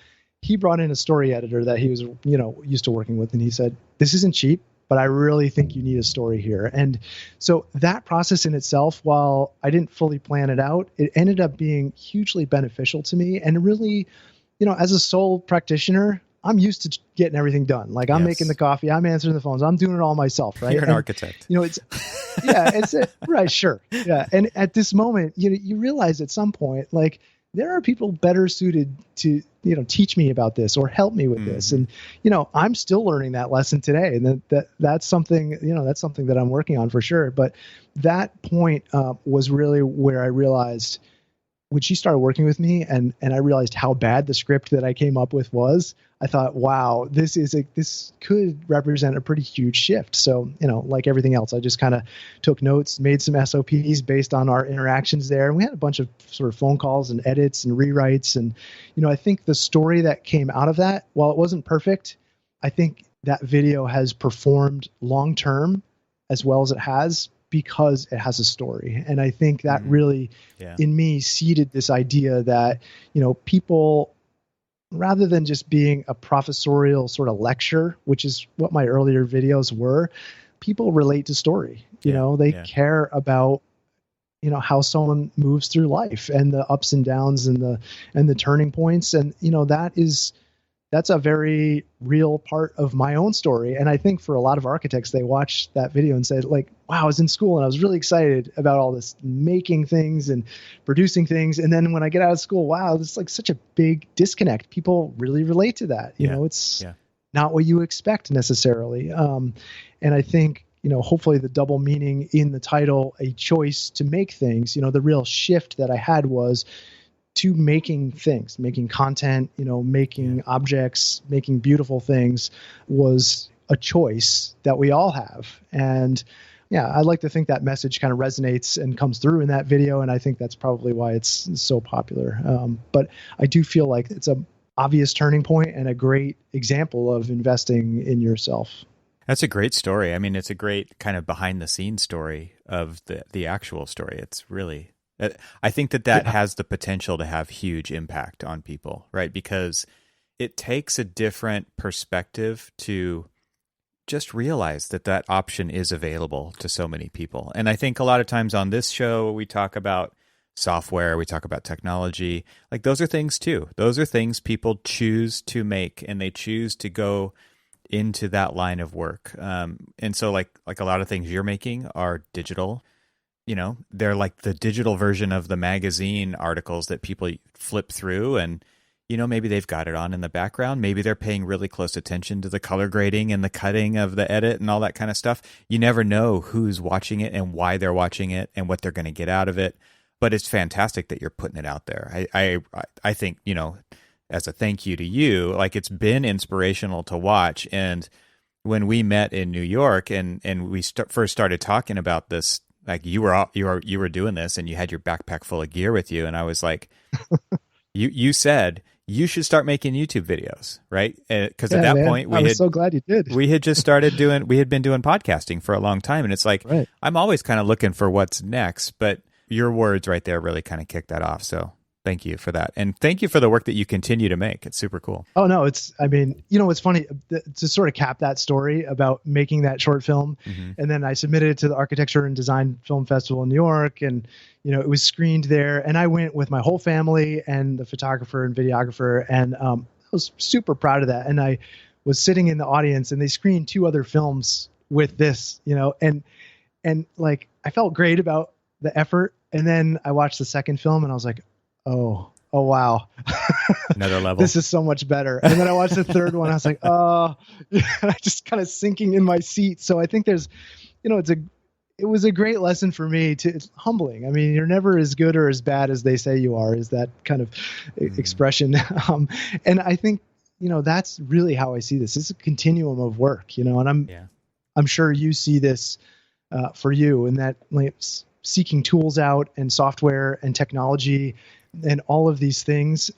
he brought in a story editor that he was, used to working with. And he said, this isn't cheap, but I really think you need a story here. And so that process in itself, while I didn't fully plan it out, it ended up being hugely beneficial to me. And really, as a sole practitioner, I'm used to getting everything done. Like I'm making the coffee, I'm answering the phones, I'm doing it all myself, right? You're an architect. Right, sure. Yeah. And at this moment, you realize at some point, like there are people better suited to, teach me about this or help me with this. And, I'm still learning that lesson today. And that's something, that's something that I'm working on for sure. But that point was really where I realized when she started working with me and I realized how bad the script that I came up with was, I thought, wow, this could represent a pretty huge shift. So, like everything else, I just kind of took notes, made some SOPs based on our interactions there. And we had a bunch of sort of phone calls and edits and rewrites. And, I think the story that came out of that, while it wasn't perfect, I think that video has performed long-term as well as it has because it has a story. And I think that really, in me, seeded this idea that, people, rather than just being a professorial sort of lecture, which is what my earlier videos were, people relate to story. They care about, how someone moves through life and the ups and downs and the turning points. And, that's a very real part of my own story. And I think for a lot of architects, they watch that video and say, like, wow, I was in school and I was really excited about all this making things and producing things. And then when I get out of school, wow, it's like such a big disconnect. People really relate to that. It's not what you expect necessarily. And I think, hopefully the double meaning in the title, a choice to make things, the real shift that I had was to making things, making content, making objects, making beautiful things was a choice that we all have. And I like to think that message kind of resonates and comes through in that video. And I think that's probably why it's so popular. But I do feel like it's a obvious turning point and a great example of investing in yourself. That's a great story. I mean, it's a great kind of behind the scenes story of the actual story. It's really, I think that has the potential to have huge impact on people, right? Because it takes a different perspective to just realize that option is available to so many people. And I think a lot of times on this show, we talk about software, we talk about technology. Like those are things too. Those are things people choose to make, and they choose to go into that line of work. And so like a lot of things you're making are digital. You know, they're like the digital version of the magazine articles that people flip through, and you know, maybe they've got it on in the background. Maybe they're paying really close attention to the color grading and the cutting of the edit and all that kind of stuff. You never know who's watching it and why they're watching it and what they're going to get out of it. But it's fantastic that you're putting it out there. I think, you know, as a thank you to you, like it's been inspirational to watch. And when we met in New York and we first started talking about this, like you were doing this and you had your backpack full of gear with you, and I was like, you said you should start making YouTube videos, right? Because at that point, I was so glad you did. We had just started we had been doing podcasting for a long time, and it's like I'm always kind of looking for what's next, but your words right there really kind of kicked that off. So thank you for that. And thank you for the work that you continue to make. It's super cool. Oh, no, I mean, you know, it's funny to sort of cap that story about making that short film. Mm-hmm. And then I submitted it to the Architecture and Design Film Festival in New York. And, you know, it was screened there. And I went with my whole family and the photographer and videographer. And I was super proud of that. And I was sitting in the audience, and they screened 2 other films with this, you know, and like I felt great about the effort. And then I watched the second film and I was like, oh wow. Another level. This is so much better. And then I watched the third one. I was like, oh, I just kind of sinking in my seat. So I think there's, you know, it was a great lesson for me it's humbling. I mean, you're never as good or as bad as they say you are, is that kind of expression. And I think, you know, that's really how I see this. It's a continuum of work, you know, and I'm sure you see this for you, and that like seeking tools out and software and technology and all of these things.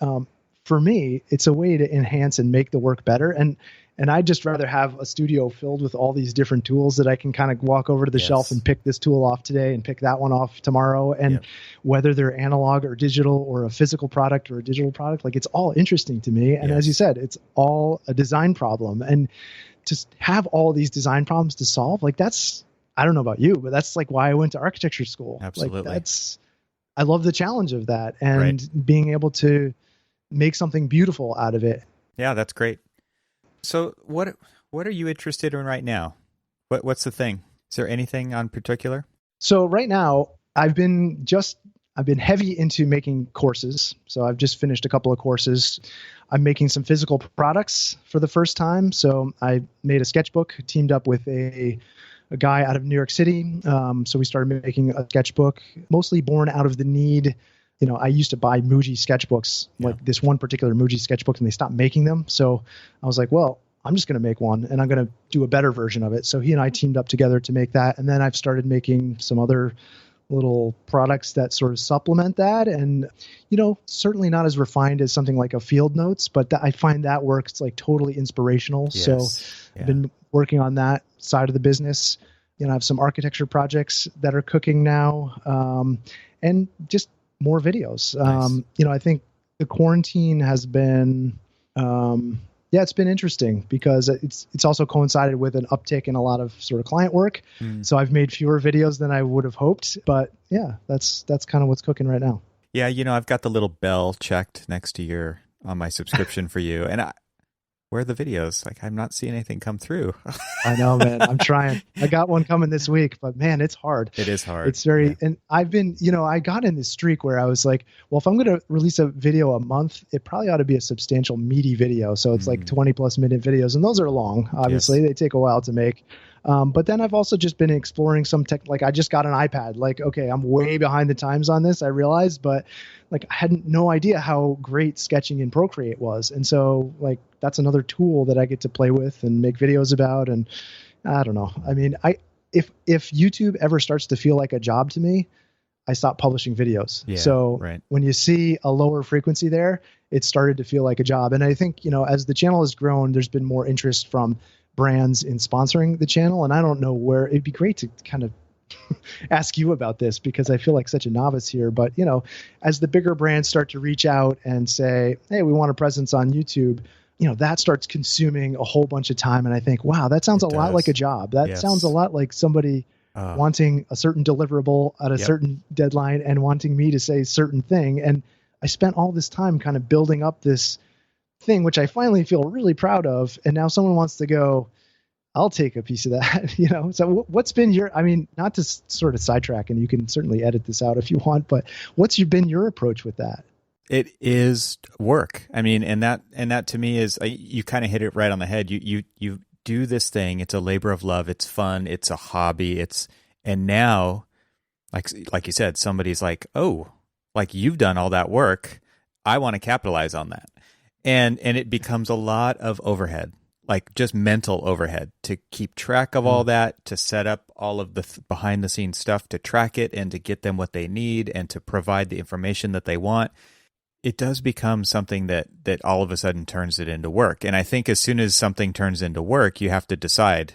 For me, it's a way to enhance and make the work better. And I'd just rather have a studio filled with all these different tools that I can kind of walk over to the shelf and pick this tool off today and pick that one off tomorrow. And whether they're analog or digital or a physical product or a digital product, like it's all interesting to me. And as you said, it's all a design problem. And to have all these design problems to solve, like that's, I don't know about you, but that's like why I went to architecture school. Absolutely. Like I love the challenge of that and being able to make something beautiful out of it. Yeah, that's great. So what are you interested in right now? What's the thing? Is there anything on particular? So right now I've been heavy into making courses. So I've just finished a couple of courses. I'm making some physical products for the first time. So I made a sketchbook, teamed up with a guy out of New York City. So we started making a sketchbook, mostly born out of the need. You know, I used to buy Muji sketchbooks, like this one particular Muji sketchbook, and they stopped making them. So I was like, well, I'm just going to make one, and I'm going to do a better version of it. So he and I teamed up together to make that. And then I've started making some other little products that sort of supplement that. And, you know, certainly not as refined as something like a Field Notes, but I find that works like totally inspirational. Yes. So I've been working on that side of the business. You know, I have some architecture projects that are cooking now, and just more videos. Nice. You know, I think the quarantine has been, it's been interesting because it's also coincided with an uptick in a lot of sort of client work. So I've made fewer videos than I would have hoped, but yeah, that's kind of what's cooking right now. Yeah. You know, I've got the little bell checked next to on my subscription for you. And where are the videos? Like, I'm not seeing anything come through. I know, man. I'm trying. I got one coming this week, but man, it's hard. It is hard. It's very, and I've been, you know, I got in this streak where I was like, well, if I'm going to release a video a month, it probably ought to be a substantial meaty video. So it's like 20+ minute videos, and those are long. Obviously, they take a while to make. But then I've also just been exploring some tech. Like I just got an iPad. Like, okay, I'm way behind the times on this, I realized, but like I had no idea how great sketching in Procreate was. And so like that's another tool that I get to play with and make videos about. And I don't know. I mean, if YouTube ever starts to feel like a job to me, I stop publishing videos. Yeah, so when you see a lower frequency there, it started to feel like a job. And I think, as the channel has grown, there's been more interest from brands in sponsoring the channel. And I don't know where it'd be great to kind of ask you about this, because I feel like such a novice here. But, as the bigger brands start to reach out and say, hey, we want a presence on YouTube, that starts consuming a whole bunch of time. And I think, wow, that sounds a lot like a job. That sounds a lot like somebody wanting a certain deliverable at a certain deadline and wanting me to say a certain thing. And I spent all this time kind of building up this thing, which I finally feel really proud of. And now someone wants to go, I'll take a piece of that, So what's been not to sort of sidetrack, and you can certainly edit this out if you want, but what's been your approach with that? It is work. And that to me is, you kind of hit it right on the head. You do this thing. It's a labor of love. It's fun. It's a hobby. And now, like you said, somebody's like, oh, like you've done all that work. I want to capitalize on that. And it becomes a lot of overhead, like just mental overhead to keep track of all that, to set up all of the behind the scenes stuff, to track it and to get them what they need and to provide the information that they want. It does become something that all of a sudden turns it into work. And I think as soon as something turns into work, you have to decide,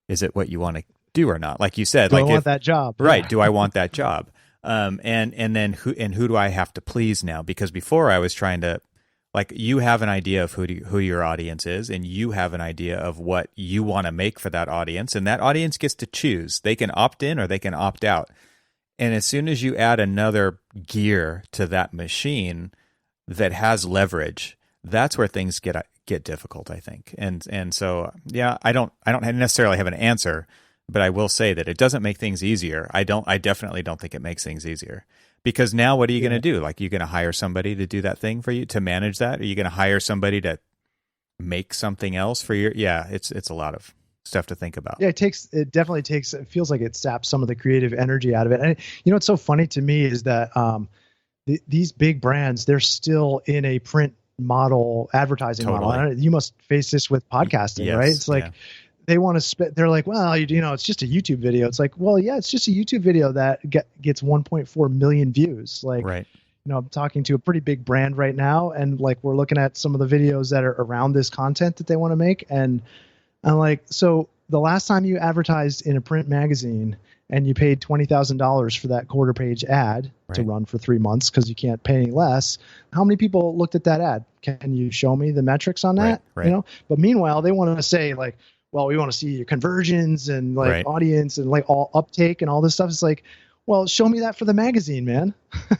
is it what you want to do or not? Like you said, I want that job. Right. Yeah. Do I want that job? And then who do I have to please now? Because before I was trying to, like, you have an idea of who your audience is, and you have an idea of what you want to make for that audience, and that audience gets to choose. They can opt in or they can opt out. And as soon as you add another gear to that machine that has leverage, that's where things get difficult, I think. And so, yeah, I don't necessarily have an answer, but I will say that it doesn't make things easier. I definitely don't think it makes things easier. Because now what are you going to do? Like, you're going to hire somebody to do that thing for you, to manage that? Are you going to hire somebody to make something else for your, it's a lot of stuff to think about. Yeah, it feels like it saps some of the creative energy out of it. And what's so funny to me is that these big brands, they're still in a print model, advertising model. You must face this with podcasting, right? It's like, they want to they're like, well, it's just a YouTube video. It's like, well, yeah, it's just a YouTube video that gets 1.4 million views. Like, right. I'm talking to a pretty big brand right now, and like, we're looking at some of the videos that are around this content that they want to make. And I'm like, so the last time you advertised in a print magazine and you paid $20,000 for that quarter page ad to run for 3 months, because you can't pay any less, how many people looked at that ad? Can you show me the metrics on that? Right. But meanwhile, they want to say, like, well, we want to see your conversions and like audience and like all uptake and all this stuff. It's like, well, show me that for the magazine, man.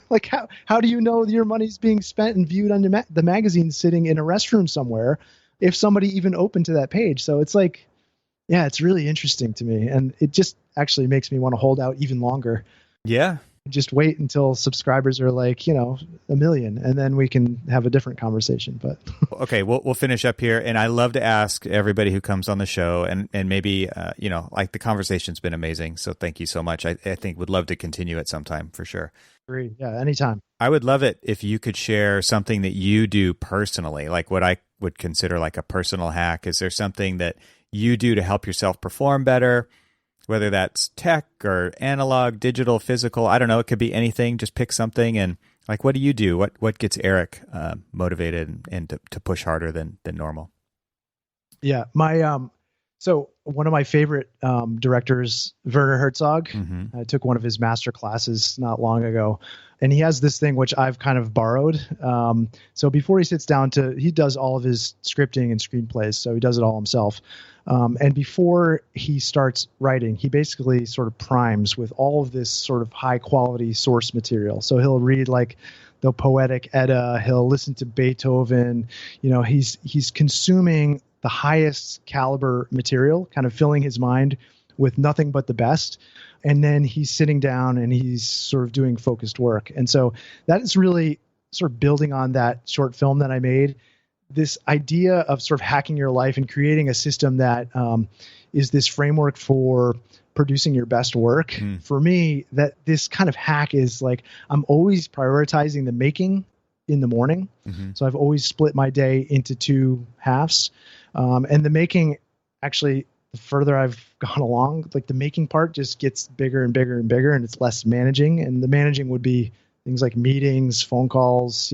Like, how do you know your money's being spent and viewed on the magazine sitting in a restroom somewhere if somebody even opened to that page? So it's like, yeah, it's really interesting to me. And it just actually makes me want to hold out even longer. Yeah. Just wait until subscribers are like, 1 million, and then we can have a different conversation. But okay, we'll finish up here. And I love to ask everybody who comes on the show, and maybe, like, the conversation's been amazing. So thank you so much. I think would love to continue it sometime for sure. Great. Yeah, anytime. I would love it if you could share something that you do personally, like what I would consider like a personal hack. Is there something that you do to help yourself perform better? Whether that's tech or analog, digital, physical, I don't know. It could be anything. Just pick something. And like, what do you do? What gets Eric motivated and to push harder than normal? Yeah, so one of my favorite directors, Werner Herzog, I took one of his master classes not long ago, and he has this thing which I've kind of borrowed. So before he sits down he does all of his scripting and screenplays, so he does it all himself. And before he starts writing, he basically sort of primes with all of this sort of high quality source material. So he'll read like the Poetic Edda, he'll listen to Beethoven, he's consuming the highest caliber material, kind of filling his mind with nothing but the best. And then he's sitting down and he's sort of doing focused work. And so that is really sort of building on that short film that I made, this idea of sort of hacking your life and creating a system that is this framework for producing your best work. For me, that this kind of hack is like, I'm always prioritizing the making in the morning. So I've always split my day into 2 halves. And the making, actually, the further I've gone along, like the making part just gets bigger and bigger and bigger, and it's less managing. And the managing would be things like meetings, phone calls,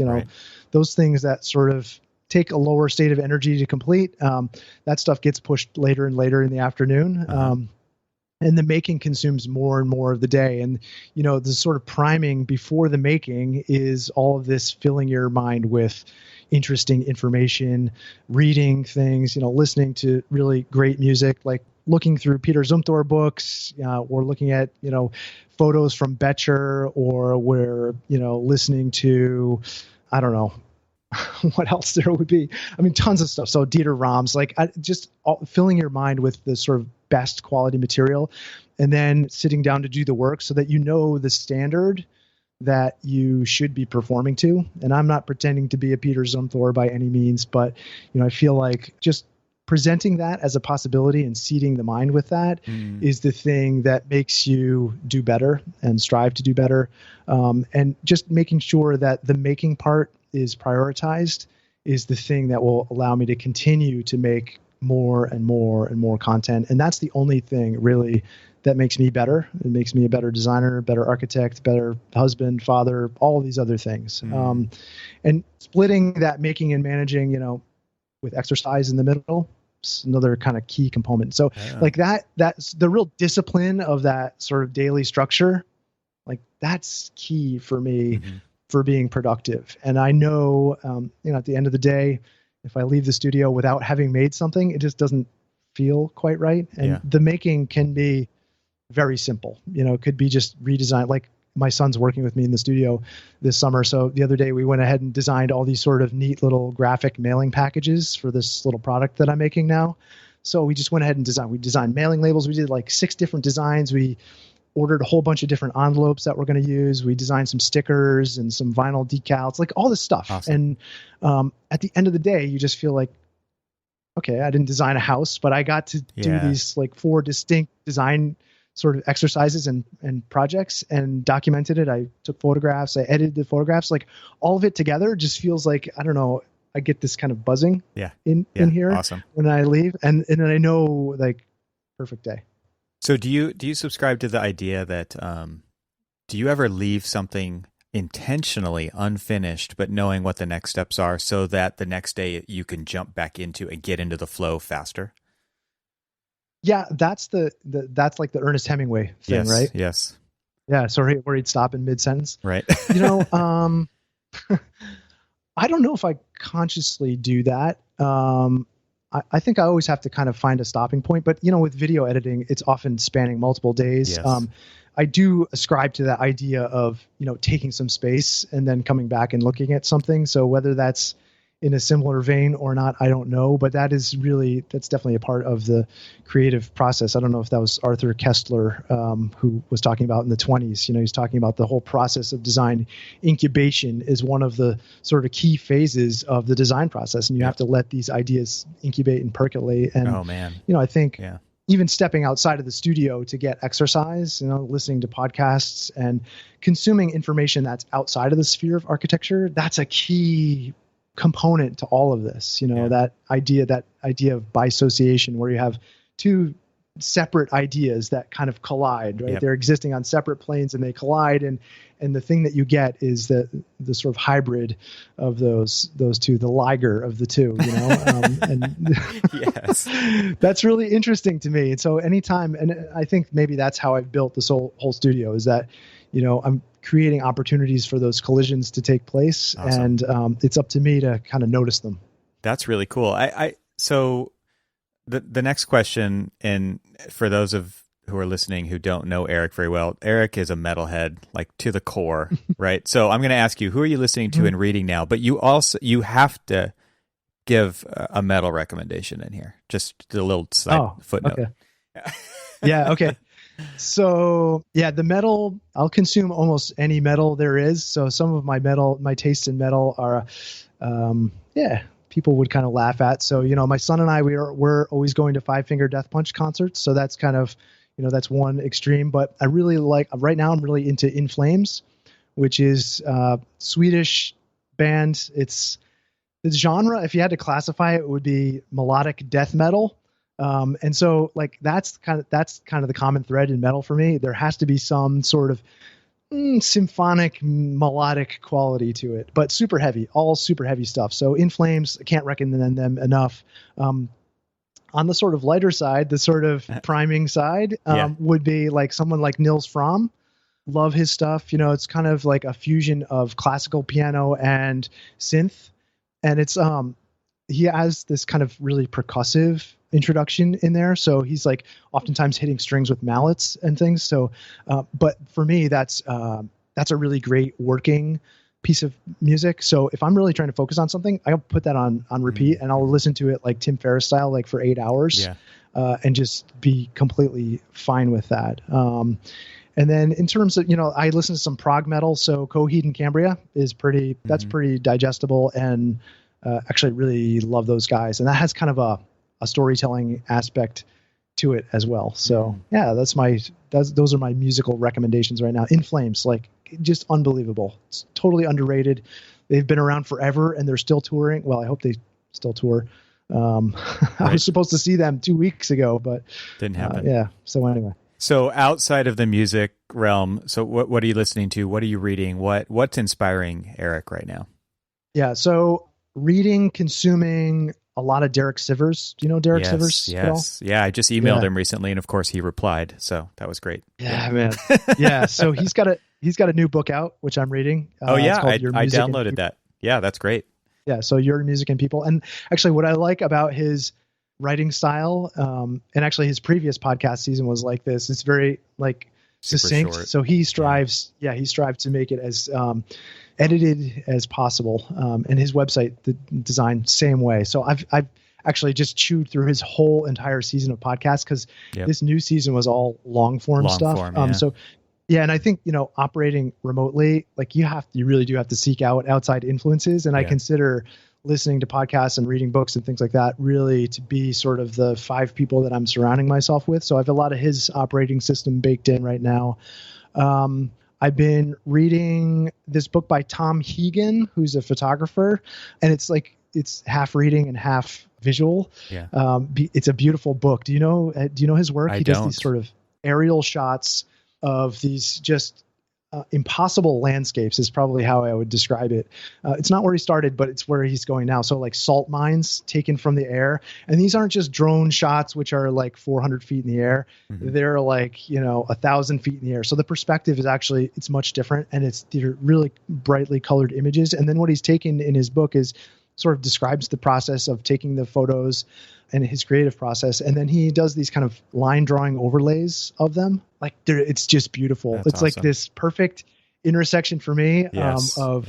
those things that sort of take a lower state of energy to complete, that stuff gets pushed later and later in the afternoon. And the making consumes more and more of the day. And, the sort of priming before the making is all of this filling your mind with interesting information, reading things, listening to really great music, like looking through Peter Zumthor books, or looking at, photos from Betcher, or we're, listening to, I don't know, what else there would be. I mean, tons of stuff. So Dieter Rams, filling your mind with the sort of best quality material, and then sitting down to do the work so that the standard that you should be performing to. And I'm not pretending to be a Peter Zumthor by any means, but I feel like just presenting that as a possibility and seeding the mind with that is the thing that makes you do better and strive to do better. And just making sure that the making part is prioritized is the thing that will allow me to continue to make more and more and more content. And that's the only thing really that makes me better. It makes me a better designer, better architect, better husband, father, all of these other things. And splitting that making and managing, with exercise in the middle, is another kind of key component. So that's the real discipline of that sort of daily structure. Like that's key for me for being productive. And I know, at the end of the day, if I leave the studio without having made something, it just doesn't feel quite right. And the making can be very simple. It could be just redesign. Like my son's working with me in the studio this summer. So the other day we went ahead and designed all these sort of neat little graphic mailing packages for this little product that I'm making now. So we just went ahead and designed mailing labels. We did like 6 different designs. We ordered a whole bunch of different envelopes that we're going to use. We designed some stickers and some vinyl decals, like all this stuff. Awesome. And at the end of the day, you just feel like, okay, I didn't design a house, but I got to do these like 4 distinct design sort of exercises and projects and documented it. I took photographs, I edited the photographs, like all of it together just feels like, I don't know, I get this kind of buzzing in here when I leave. And then I know like perfect day. So do you subscribe to the idea that do you ever leave something intentionally unfinished, but knowing what the next steps are so that the next day you can jump back into and get into the flow faster? Yeah, that's that's like the Ernest Hemingway thing, right? Yes. Yeah, so where he'd stop in mid-sentence. Right. I don't know if I consciously do that. I think I always have to kind of find a stopping point, but with video editing, it's often spanning multiple days. Yes. I do ascribe to that idea of, taking some space and then coming back and looking at something. So whether that's in a similar vein or not, I don't know, but that's definitely a part of the creative process. I don't know if that was Arthur Kessler, who was talking about in the 1920s. He's talking about the whole process of design. Incubation is one of the sort of key phases of the design process, and you have to let these ideas incubate and percolate. And, I think even stepping outside of the studio to get exercise, listening to podcasts and consuming information that's outside of the sphere of architecture, that's a key component to all of this. That idea of bisociation, where you have 2 separate ideas that kind of collide, right? They're existing on separate planes and they collide, and the thing that you get is the sort of hybrid of those 2, the Liger of the 2, and yes, that's really interesting to me. And so anytime, and I think maybe that's how I've built this whole studio, is that I'm creating opportunities for those collisions to take place. Awesome. And it's up to me to kind of notice them. That's really cool. So the next question, and for those who are listening who don't know Eric very well, Eric is a metalhead, like to the core, right? So I'm going to ask you, who are you listening to and reading now? But you have to give a metal recommendation in here, just a little side footnote. Okay. Yeah. Okay. So the metal, I'll consume almost any metal there is. So some of my tastes in metal are, people would kind of laugh at. So, my son and I, we're always going to Five Finger Death Punch concerts. So that's kind of, that's one extreme, but I really right now I'm really into In Flames, which is Swedish band. It's genre. If you had to classify it, it would be melodic death metal. And so that's kind of the common thread in metal for me. There has to be some sort of symphonic melodic quality to it, but super heavy, all super heavy stuff. So In Flames, I can't recommend them enough. On the sort of lighter side, the sort of priming side, would be like someone like Nils Fromm. Love his stuff. It's kind of like a fusion of classical piano and synth. And it's, he has this kind of really percussive introduction in there. So he's like oftentimes hitting strings with mallets and things. So, but for me, that's a really great working piece of music. So if I'm really trying to focus on something, I'll put that on repeat and I'll listen to it like Tim Ferriss style, like for 8 hours, and just be completely fine with that. And then in terms of, I listen to some prog metal. So Coheed and Cambria is that's pretty digestible, and actually really love those guys. And that has kind of a storytelling aspect to it as well. So yeah, those are my musical recommendations right now. In Flames, like just unbelievable. It's totally underrated. They've been around forever and they're still touring. Well, I hope they still tour. I was supposed to see them 2 weeks ago, but didn't happen. Yeah. So anyway. So outside of the music realm, so what are you listening to? What are you reading? What's inspiring Eric right now? Yeah. So reading, consuming a lot of Derek Sivers. Do you know Derek Sivers? Yes. Yeah. I just emailed him recently, and of course he replied. So that was great. Yeah, man. Yeah. So he's got a new book out, which I'm reading. I downloaded that. Yeah, that's great. Yeah. So Your Music and People. And actually what I like about his writing style, and actually his previous podcast season was like this. It's very like succinct. Short. So he strives to make it as edited as possible. And his website, the design, same way. So I've actually just chewed through his whole entire season of podcasts because this new season was all long form stuff. So yeah, and I think, operating remotely, like you really do have to seek out outside influences. And I consider listening to podcasts and reading books and things like that really to be sort of the 5 people that I'm surrounding myself with. So I have a lot of his operating system baked in right now. I've been reading this book by Tom Hegan, who's a photographer, and it's half reading and half visual. Yeah. It's a beautiful book. Do you know his work? He does these sort of aerial shots of these just impossible landscapes is probably how I would describe it. It's not where he started, but it's where he's going now. So like salt mines taken from the air. And these aren't just drone shots, which are like 400 feet in the air. Mm-hmm. They're like, 1,000 feet in the air. So the perspective is actually, it's much different. And they're really brightly colored images. And then what he's taken in his book is sort of describes the process of taking the photos and his creative process. And then he does these kind of line drawing overlays of them. Like it's just beautiful. It's awesome. Like this perfect intersection for me of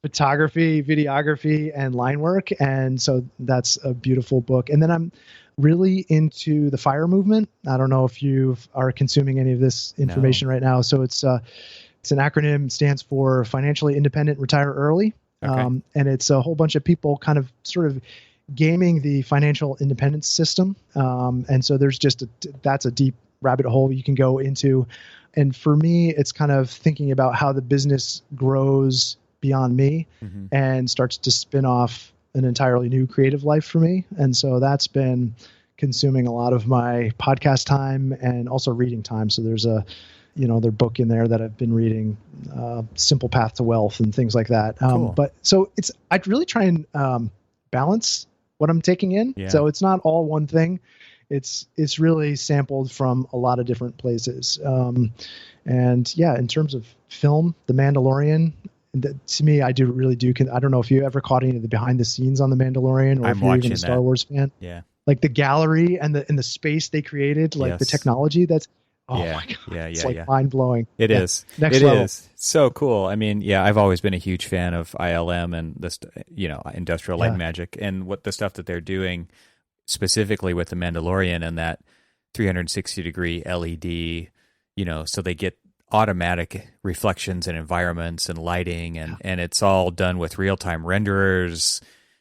photography, videography, and line work. And so that's a beautiful book. And then I'm really into the FIRE movement. I don't know if you are consuming any of this information right now. So it's an acronym, stands for Financially Independent, Retire Early. Okay. And it's a whole bunch of people kind of sort of gaming the financial independence system. And so there's that's a deep rabbit hole you can go into. And for me, it's kind of thinking about how the business grows beyond me and starts to spin off an entirely new creative life for me. And so that's been consuming a lot of my podcast time and also reading time. So there's their book in there that I've been reading, Simple Path to Wealth and things like that. Cool. But so I'd really try and balance what I'm taking in. Yeah. So it's not all one thing. It's really sampled from a lot of different places. And yeah, in terms of film, The Mandalorian, to me, I really do. I don't know if you ever caught any of the behind the scenes on The Mandalorian, or if you're even a Star Wars fan. Yeah. Like the gallery and the space they created, like the technology that's, my God. It's mind blowing. It is. Next level. Is so cool. I mean, I've always been a huge fan of ILM and this, Industrial Light and Magic, and what the stuff that they're doing specifically with The Mandalorian and that 360 degree LED, so they get automatic reflections and environments and lighting, and it's all done with real-time renderers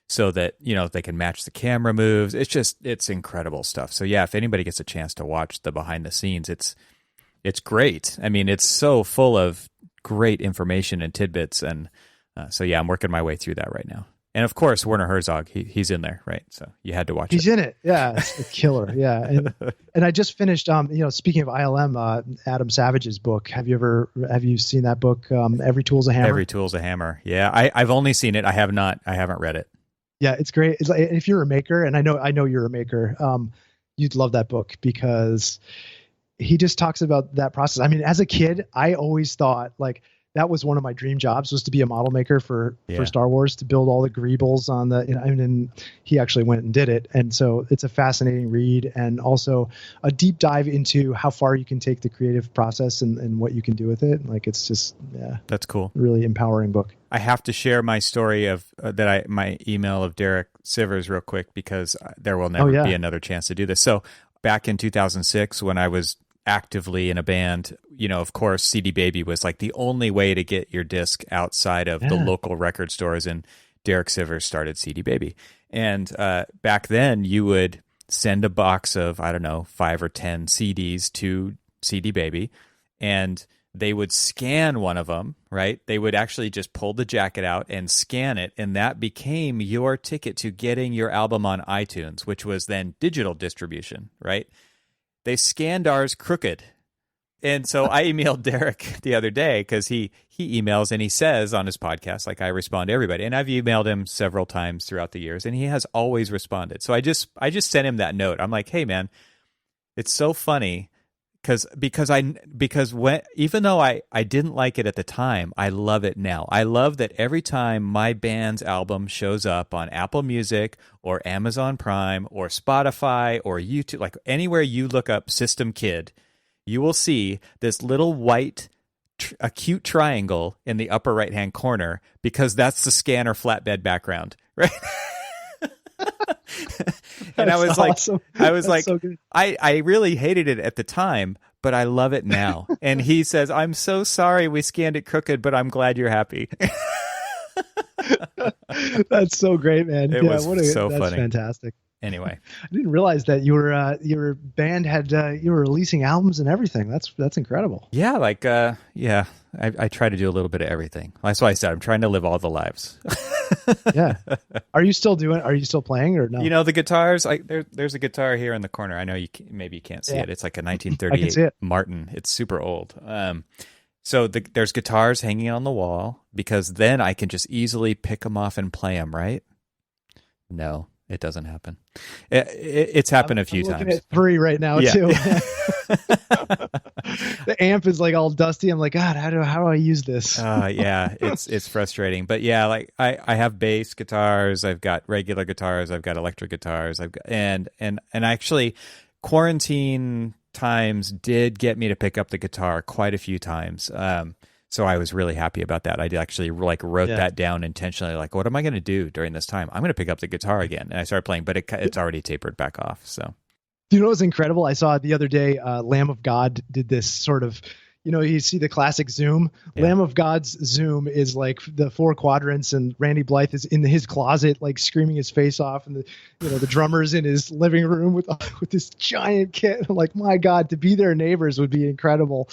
so that, they can match the camera moves. It's incredible stuff. So if anybody gets a chance to watch the behind the scenes, it's great. I mean, it's so full of great information and tidbits. And I'm working my way through that right now. And of course, Werner Herzog, he's in there, right? So you had to watch He's in it. Yeah, it's a killer. Yeah. And I just finished, speaking of ILM, Adam Savage's book. Have you seen that book? Every Tool's a Hammer? Every Tool's a Hammer. Yeah. I've only seen it. I haven't read it. Yeah, it's great. It's like, if you're a maker, and I know you're a maker, you'd love that book because he just talks about that process. I mean, as a kid, I always thought like that was one of my dream jobs, was to be a model maker for Star Wars, to build all the greebles on the, and he actually went and did it. And so it's a fascinating read, and also a deep dive into how far you can take the creative process and what you can do with it. Like, it's just, that's cool. Really empowering book. I have to share my story of my email of Derek Sivers real quick, because there will never be another chance to do this. So back in 2006, when I was actively in a band, of course, CD Baby was like the only way to get your disc outside of the local record stores, and Derek Sivers started CD Baby. And back then, you would send a box of, I don't know, 5 or 10 CDs to CD Baby, and they would scan one of them, right? They would actually just pull the jacket out and scan it, and that became your ticket to getting your album on iTunes, which was then digital distribution, right? They scanned ours crooked. And so I emailed Derek the other day, because he emails and he says on his podcast, like, I respond to everybody. And I've emailed him several times throughout the years, and he has always responded. So I just sent him that note. I'm like, hey, man, it's so funny because when, even though I didn't like it at the time, I love it now. I love that every time my band's album shows up on Apple Music or Amazon Prime or Spotify or YouTube, like anywhere you look up System Kid, you will see this little white acute triangle in the upper right-hand corner, because that's the scanner flatbed background, right? And I was awesome. So I really hated it at the time, but I love it now. And he says, I'm so sorry we scanned it crooked, but I'm glad you're happy. That's so great, man. That's funny. Fantastic. Anyway, I didn't realize that your band had you were releasing albums and everything. That's incredible. Yeah, I try to do a little bit of everything. That's why I said I'm trying to live all the lives. Yeah. Are you still playing, or no? The guitars, there's a guitar here in the corner. I know maybe you can't see it. It's like a 1938 Martin. It's super old. So there's guitars hanging on the wall, because then I can just easily pick them off and play them, right? No, it doesn't happen. It's happened a few times. I'm looking at 3 right now, too. The amp is like all dusty. I'm like, God, how do I use this? Yeah, it's frustrating. But yeah, like I have bass guitars, I've got regular guitars, I've got electric guitars, I've got and actually quarantine times did get me to pick up the guitar quite a few times. So I was really happy about that. I actually wrote that down intentionally. Like, what am I going to do during this time? I'm going to pick up the guitar again. And I started playing, but it's already tapered back off. So, do you know what's incredible? I saw the other day, Lamb of God did this sort of, you see the classic Zoom. Yeah. Lamb of God's Zoom is like the 4 quadrants, and Randy Blythe is in his closet, like screaming his face off, and the drummer's in his living room with this giant kit. I'm like, my God, to be their neighbors would be incredible.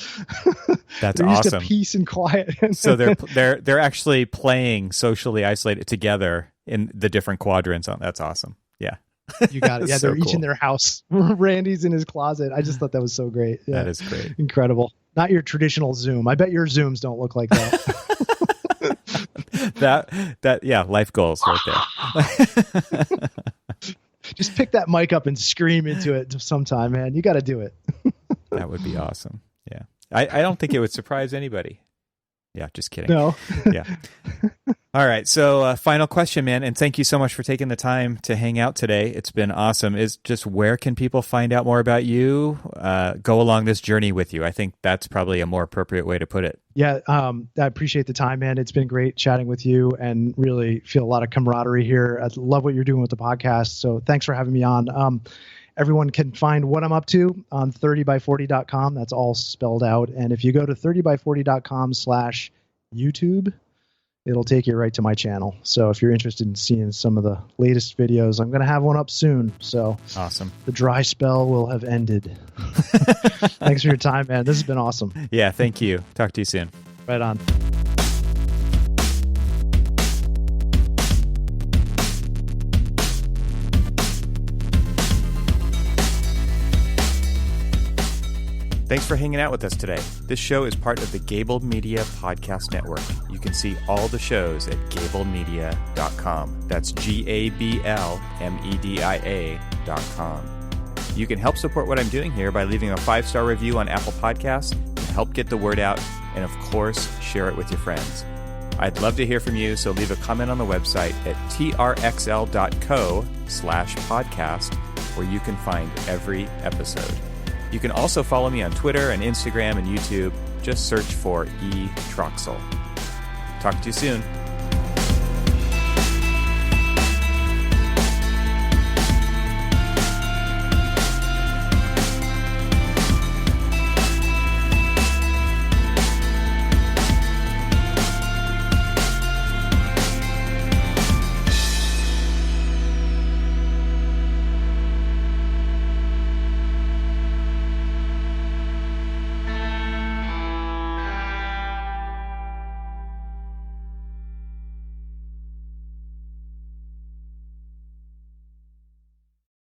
That's they're awesome. Used to peace and quiet. So they're actually playing socially isolated together in the different quadrants. That's awesome. Yeah. You got it. Yeah, they're each in their house. Randy's in his closet. I just thought that was so great. Yeah. That is great. Incredible. Not your traditional Zoom. I bet your Zooms don't look like that. Yeah, life goals right there. Just pick that mic up and scream into it sometime, man. You got to do it. That would be awesome. Yeah. I don't think it would surprise anybody. Yeah, just kidding. No. Yeah. All right. So final question, man. And thank you so much for taking the time to hang out today. It's been awesome. Is just, where can people find out more about you? Go along this journey with you. I think that's probably a more appropriate way to put it. Yeah. I appreciate the time, man. It's been great chatting with you, and really feel a lot of camaraderie here. I love what you're doing with the podcast. So thanks for having me on. Everyone can find what I'm up to on 30by40.com. That's all spelled out. And if you go to 30by40.com/YouTube, it'll take you right to my channel. So if you're interested in seeing some of the latest videos, I'm going to have one up soon. So awesome. The dry spell will have ended. Thanks for your time, man. This has been awesome. Yeah, thank you. Talk to you soon. Right on. Thanks for hanging out with us today. This show is part of the Gable Media Podcast Network. You can see all the shows at gablemedia.com. That's GABLMEDIA.com. You can help support what I'm doing here by leaving a 5-star review on Apple Podcasts and help get the word out, and of course, share it with your friends. I'd love to hear from you, so leave a comment on the website at trxl.co/podcast, where you can find every episode. You can also follow me on Twitter and Instagram and YouTube. Just search for E. Troxel. Talk to you soon.